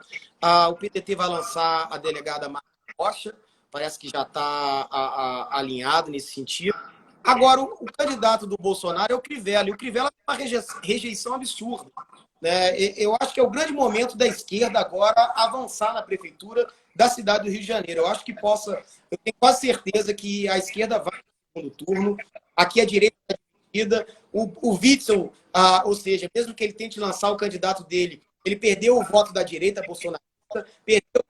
O PDT vai lançar a delegada Marta Rocha. Parece que já está alinhado nesse sentido. Agora, o candidato do Bolsonaro é o Crivella. E o Crivella tem uma rejeição absurda, né? Eu acho que é o grande momento da esquerda agora avançar na prefeitura da cidade do Rio de Janeiro. Eu tenho quase certeza que a esquerda vai no segundo turno. Aqui a direita está dividida. O Witzel, ou seja, mesmo que ele tente lançar o candidato dele, ele perdeu o voto da direita bolsonarista,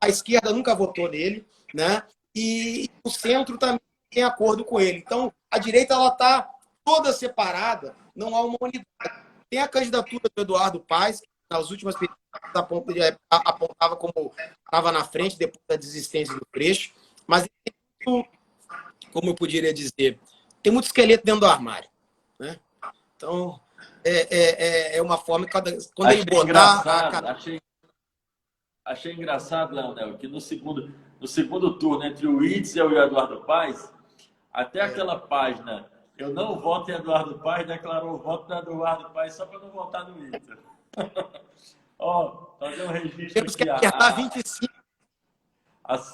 a esquerda nunca votou nele, né? E o centro também tem acordo com ele. Então, a direita está toda separada, não há uma unidade. Tem a candidatura do Eduardo Paes, que nas últimas pesquisas apontava como estava na frente depois da desistência do Freixo, mas como eu poderia dizer, tem muito esqueleto dentro do armário, né? Então, é uma forma que quando ele botar... Achei engraçado, Leonel, que no segundo turno, entre o Witzel e o Eduardo Paes, até aquela página, eu não voto em Eduardo Paes, declarou o voto no Eduardo Paes só para não votar no Witzel. Ó, fazer um registro Temos que aqui. apertar 25.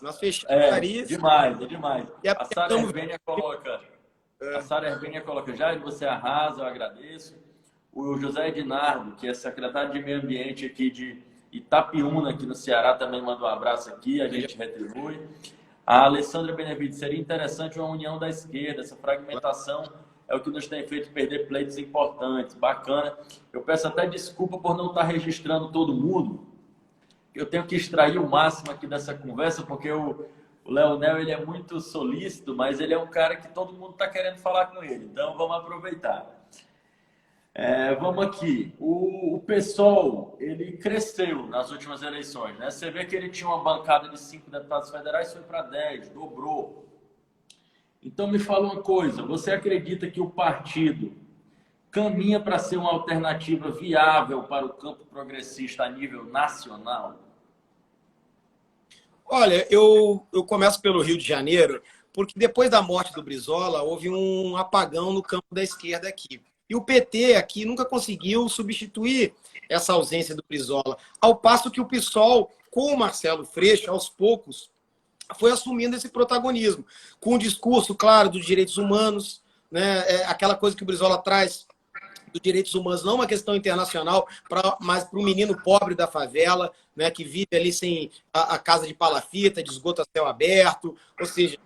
Nós fechamos Paris. Demais. A Sara estamos... Herbênia coloca, Jair, você arrasa, eu agradeço. O José Ednardo, que é secretário de Meio Ambiente aqui de Itapiúna, aqui no Ceará, também manda um abraço aqui, a gente retribui. A Alessandra Benevides, seria interessante uma união da esquerda, essa fragmentação é o que nos tem feito perder pleitos importantes, bacana. Eu peço até desculpa por não estar registrando todo mundo, eu tenho que extrair o máximo aqui dessa conversa, porque o Leonel, ele é muito solícito, mas ele é um cara que todo mundo está querendo falar com ele, então vamos aproveitar. Vamos aqui. O PSOL, ele cresceu nas últimas eleições, né? Você vê que ele tinha uma bancada de 5 deputados federais, foi para 10, dobrou. Então me fala uma coisa, você acredita que o partido caminha para ser uma alternativa viável para o campo progressista a nível nacional? Olha, eu começo pelo Rio de Janeiro, porque depois da morte do Brizola, houve um apagão no campo da esquerda aqui. E o PT aqui nunca conseguiu substituir essa ausência do Brizola, ao passo que o PSOL com o Marcelo Freixo, aos poucos, foi assumindo esse protagonismo, com o discurso, claro, dos direitos humanos, né? Aquela coisa que o Brizola traz dos direitos humanos, não uma questão internacional, mas para o menino pobre da favela, né, que vive ali sem a casa de palafita, de esgoto a céu aberto, ou seja,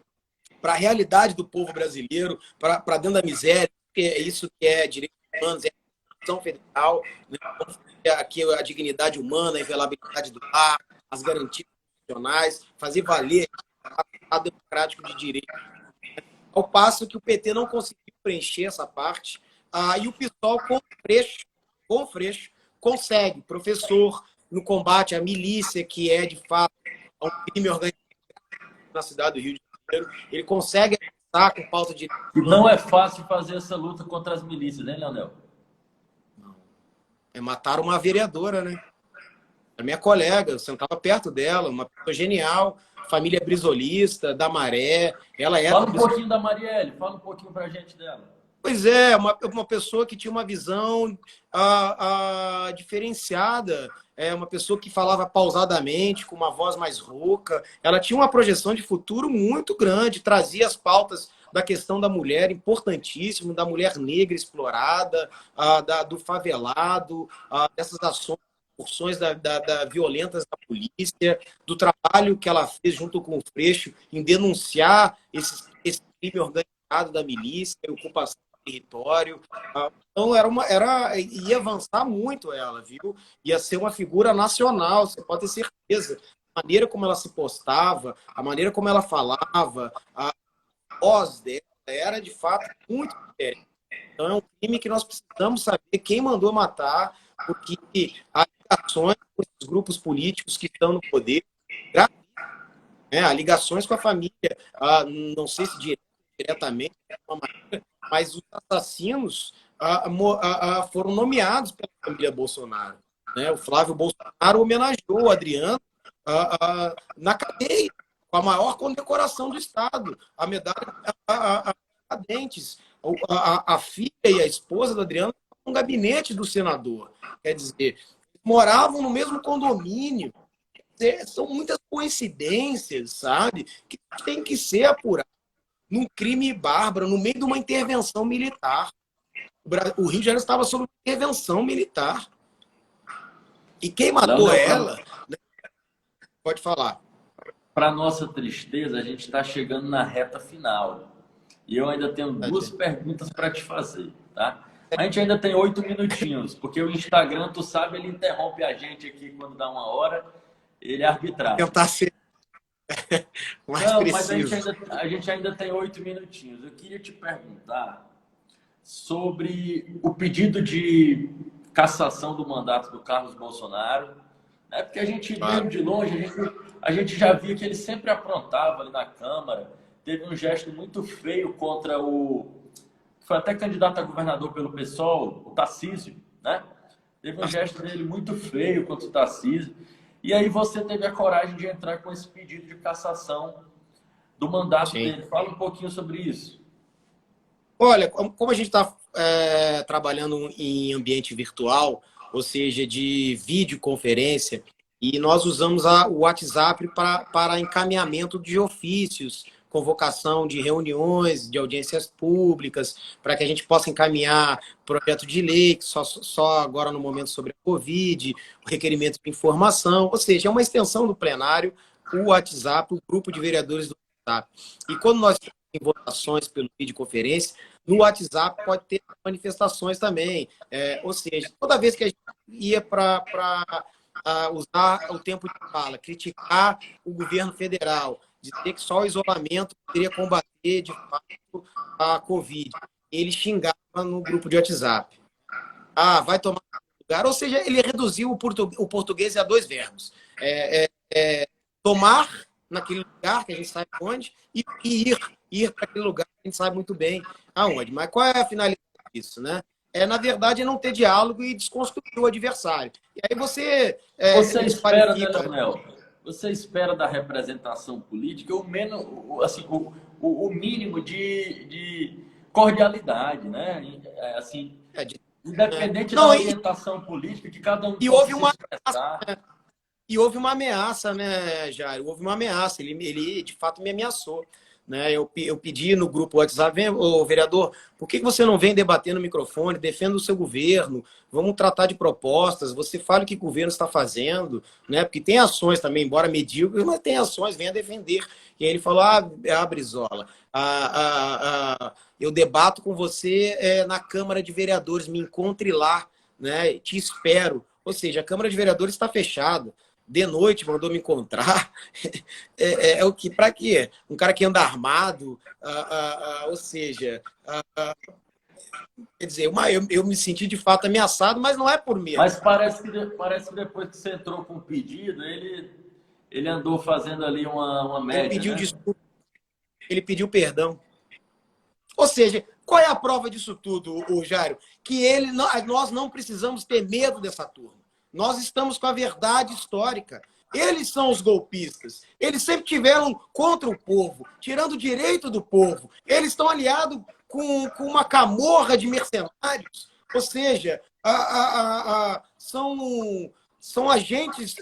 para a realidade do povo brasileiro, para dentro da miséria, porque é isso que é direitos humanos, é a Constituição Federal, né, aqui a dignidade humana, a inviolabilidade do lar, as garantias constitucionais, fazer valer o Estado democrático de direito. Ao passo que o PT não conseguiu preencher essa parte, e o PSOL, com o Freixo, consegue. Professor, no combate à milícia, que é, de fato, um crime organizado na cidade do Rio de Janeiro, ele consegue avançar com pauta de... E não é fácil fazer essa luta contra as milícias, hein, Leonel? Mataram uma vereadora, né? A minha colega, eu sentava perto dela, uma pessoa genial, família brisolista, da Maré. Ela era... Fala um pouquinho da Marielle, fala um pouquinho pra gente dela. Pois é, uma pessoa que tinha uma visão diferenciada, uma pessoa que falava pausadamente, com uma voz mais rouca. Ela tinha uma projeção de futuro muito grande, trazia as pautas da questão da mulher, importantíssimo, da mulher negra explorada, do favelado, dessas ações violentas da polícia, do trabalho que ela fez junto com o Freixo em denunciar esse crime organizado da milícia, ocupação território. Então ia avançar muito ela, viu? Ia ser uma figura nacional, você pode ter certeza. A maneira como ela se postava, a maneira como ela falava, a voz dela era de fato muito diferente. Então é um crime que nós precisamos saber quem mandou matar, porque há ligações com esses grupos políticos que estão no poder, há ligações com a família, não sei se diretamente, mas os assassinos foram nomeados pela família Bolsonaro. Né? O Flávio Bolsonaro homenageou o Adriano na cadeia, com a maior condecoração do Estado, a medalha a dentes. A filha e a esposa do Adriano estavam no gabinete do senador. Quer dizer, moravam no mesmo condomínio. São muitas coincidências, sabe? Que tem que ser apuradas. Num crime bárbaro, no meio de uma intervenção militar. O Rio de Janeiro estava sob intervenção militar. E quem matou ela... Né? Pode falar. Para nossa tristeza, a gente está chegando na reta final. E eu ainda tenho duas perguntas para te fazer, tá? A gente ainda tem 8 minutinhos, porque o Instagram, tu sabe, ele interrompe a gente aqui quando dá 1 hora, ele é arbitrário. Tentar ser mais Não, preciso. mas a gente ainda tem 8 minutinhos. Eu queria te perguntar sobre o pedido de cassação do mandato do Carlos Bolsonaro, né? Porque a gente, vendo de longe, a gente já via que ele sempre aprontava ali na Câmara. Teve um gesto muito feio contra foi até candidato a governador pelo PSOL, o Tarcísio, né? Teve um gesto dele muito feio contra o Tarcísio. E aí você teve a coragem de entrar com esse pedido de cassação do mandato dele. Fala um pouquinho sobre isso. Olha, como a gente está trabalhando em ambiente virtual, ou seja, de videoconferência, e nós usamos o WhatsApp para encaminhamento de ofícios, convocação de reuniões, de audiências públicas, para que a gente possa encaminhar projeto de lei, que só agora no momento sobre a Covid, o requerimento de informação, ou seja, é uma extensão do plenário, o WhatsApp, o grupo de vereadores do WhatsApp. E quando nós temos votações pelo videoconferência, no WhatsApp pode ter manifestações também. Ou seja, toda vez que a gente ia para usar o tempo de fala, criticar o governo federal, dizer que só o isolamento poderia combater, de fato, a Covid. Ele xingava no grupo de WhatsApp. Vai tomar lugar. Ou seja, ele reduziu o português a 2 verbos. Tomar naquele lugar, que a gente sabe onde, e ir para aquele lugar, que a gente sabe muito bem aonde. Mas qual é a finalidade disso, né? Na verdade, é não ter diálogo e desconstruir o adversário. E aí você espera, né, Leonel? Você espera da representação política o mínimo de cordialidade, né? Independente da orientação política, que cada um e houve uma expressar. E houve uma ameaça, né, Jair? Houve uma ameaça. Ele de fato me ameaçou. Né? Eu pedi no grupo WhatsApp, ô, vereador, por que você não vem debater no microfone, defenda o seu governo, vamos tratar de propostas, você fala o que o governo está fazendo, né? Porque tem ações também, embora medíocres, mas tem ações, venha defender. E aí ele falou, Brizola, eu debato com você na Câmara de Vereadores, me encontre lá, né? Te espero. Ou seja, a Câmara de Vereadores está fechada. De noite mandou me encontrar. É o que? Para quê? Um cara que anda armado, ou seja, quer dizer, eu me senti de fato ameaçado, mas não é por medo. Mas parece que depois que você entrou com o pedido, ele andou fazendo ali uma média, Ele pediu né? desculpa, ele pediu perdão. Ou seja, qual é a prova disso tudo, o Jário? Que nós não precisamos ter medo dessa turma. Nós estamos com a verdade histórica. Eles são os golpistas. Eles sempre tiveram contra o povo, tirando o direito do povo. Eles estão aliados com uma camorra de mercenários. Ou seja, são agentes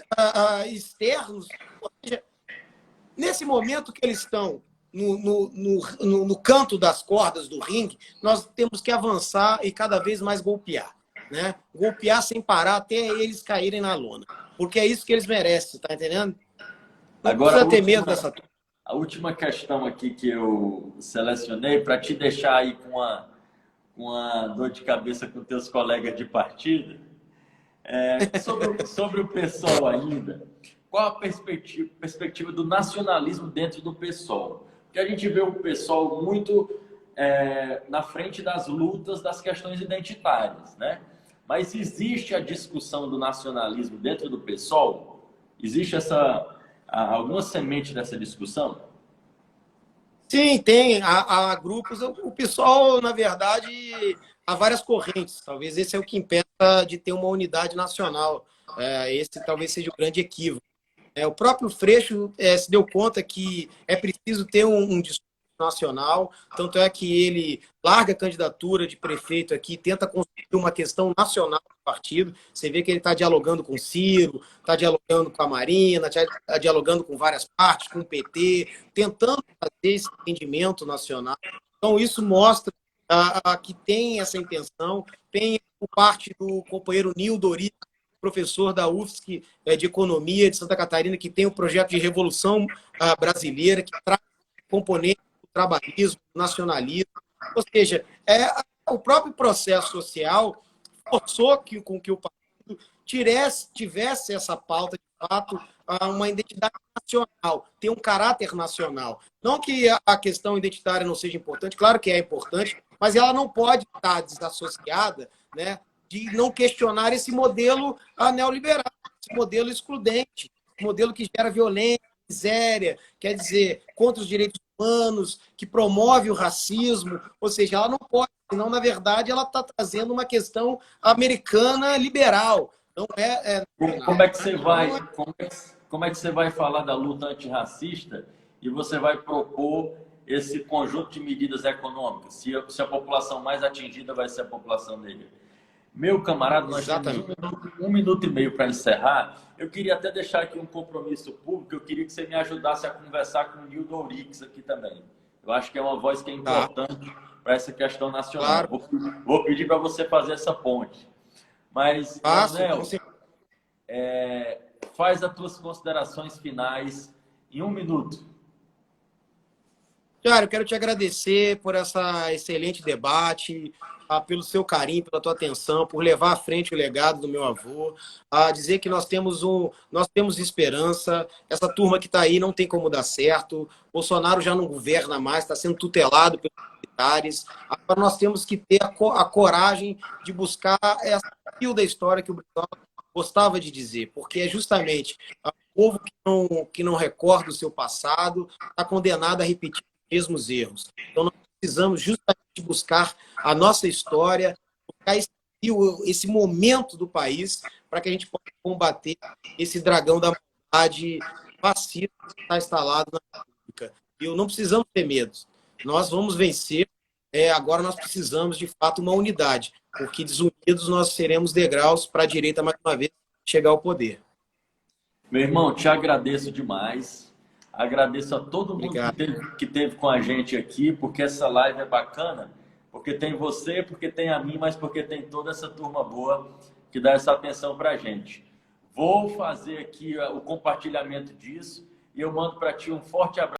externos. Ou seja, nesse momento que eles estão no canto das cordas do ringue, nós temos que avançar e cada vez mais golpear. Né? Golpear sem parar até eles caírem na lona. Porque é isso que eles merecem, tá entendendo? Não Agora, precisa ter medo dessa turma. A última questão aqui que eu selecionei para te deixar aí com uma dor de cabeça com teus colegas de partido, sobre o PSOL ainda. Qual a perspectiva do nacionalismo dentro do PSOL? Porque a gente vê o PSOL muito na frente das lutas das questões identitárias, né? Mas existe a discussão do nacionalismo dentro do PSOL? Existe alguma semente dessa discussão? Sim, tem. Há grupos. O PSOL, na verdade, há várias correntes. Talvez esse é o que impeça de ter uma unidade nacional. Esse talvez seja o grande equívoco. O próprio Freixo se deu conta que é preciso ter um discurso nacional, tanto é que ele larga a candidatura de prefeito aqui, tenta construir uma questão nacional do partido. Você vê que ele está dialogando com o Ciro, está dialogando com a Marina, está dialogando com várias partes, com o PT, tentando fazer esse entendimento nacional. Então, isso mostra que tem essa intenção, tem por parte do companheiro Nildo Ori, professor da UFSC de Economia de Santa Catarina, que tem o projeto de Revolução Brasileira, que traz componente do trabalhismo, do nacionalismo. Ou seja, o próprio processo social forçou com que o partido tivesse essa pauta, de fato, uma identidade nacional, ter um caráter nacional. Não que a questão identitária não seja importante, claro que é importante, mas ela não pode estar desassociada, né, de não questionar esse modelo neoliberal, esse modelo excludente, esse modelo que gera violência, miséria, quer dizer, contra os direitos humanos, que promove o racismo, ou seja, ela não pode, senão, na verdade, ela está trazendo uma questão americana liberal. Não Como é que você vai, como é que você vai falar da luta antirracista e você vai propor esse conjunto de medidas econômicas, se a população mais atingida vai ser a população negra? Meu camarada, nós temos um minuto e meio para encerrar. Eu queria até deixar aqui um compromisso público. Eu queria que você me ajudasse a conversar com o Nildo Orix aqui também. Eu acho que é uma voz que é importante para essa questão nacional. Claro. Vou pedir para você fazer essa ponte. Mas, Manuel, faz as tuas considerações finais em um minuto. Cara, eu quero te agradecer por essa excelente debate, pelo seu carinho, pela tua atenção, por levar à frente o legado do meu avô, dizer que nós temos esperança, essa turma que está aí não tem como dar certo, Bolsonaro já não governa mais, está sendo tutelado pelos militares, agora nós temos que ter a coragem de buscar essa fio da história que o Brizola gostava de dizer, porque é justamente o povo que não recorda o seu passado está condenado a repetir mesmos erros. Então, nós precisamos justamente buscar a nossa história, buscar esse momento do país para que a gente possa combater esse dragão da maldade fascista que está instalado na República. E não precisamos ter medo. Nós vamos vencer. Agora nós precisamos, de fato, uma unidade, porque desunidos nós seremos degraus para a direita, mais uma vez, chegar ao poder. Meu irmão, te agradeço demais. Agradeço a todo mundo Obrigado. que teve com a gente aqui, porque essa live é bacana, porque tem você, porque tem a mim, mas porque tem toda essa turma boa que dá essa atenção para a gente. Vou fazer aqui o compartilhamento disso e eu mando para ti um forte abraço.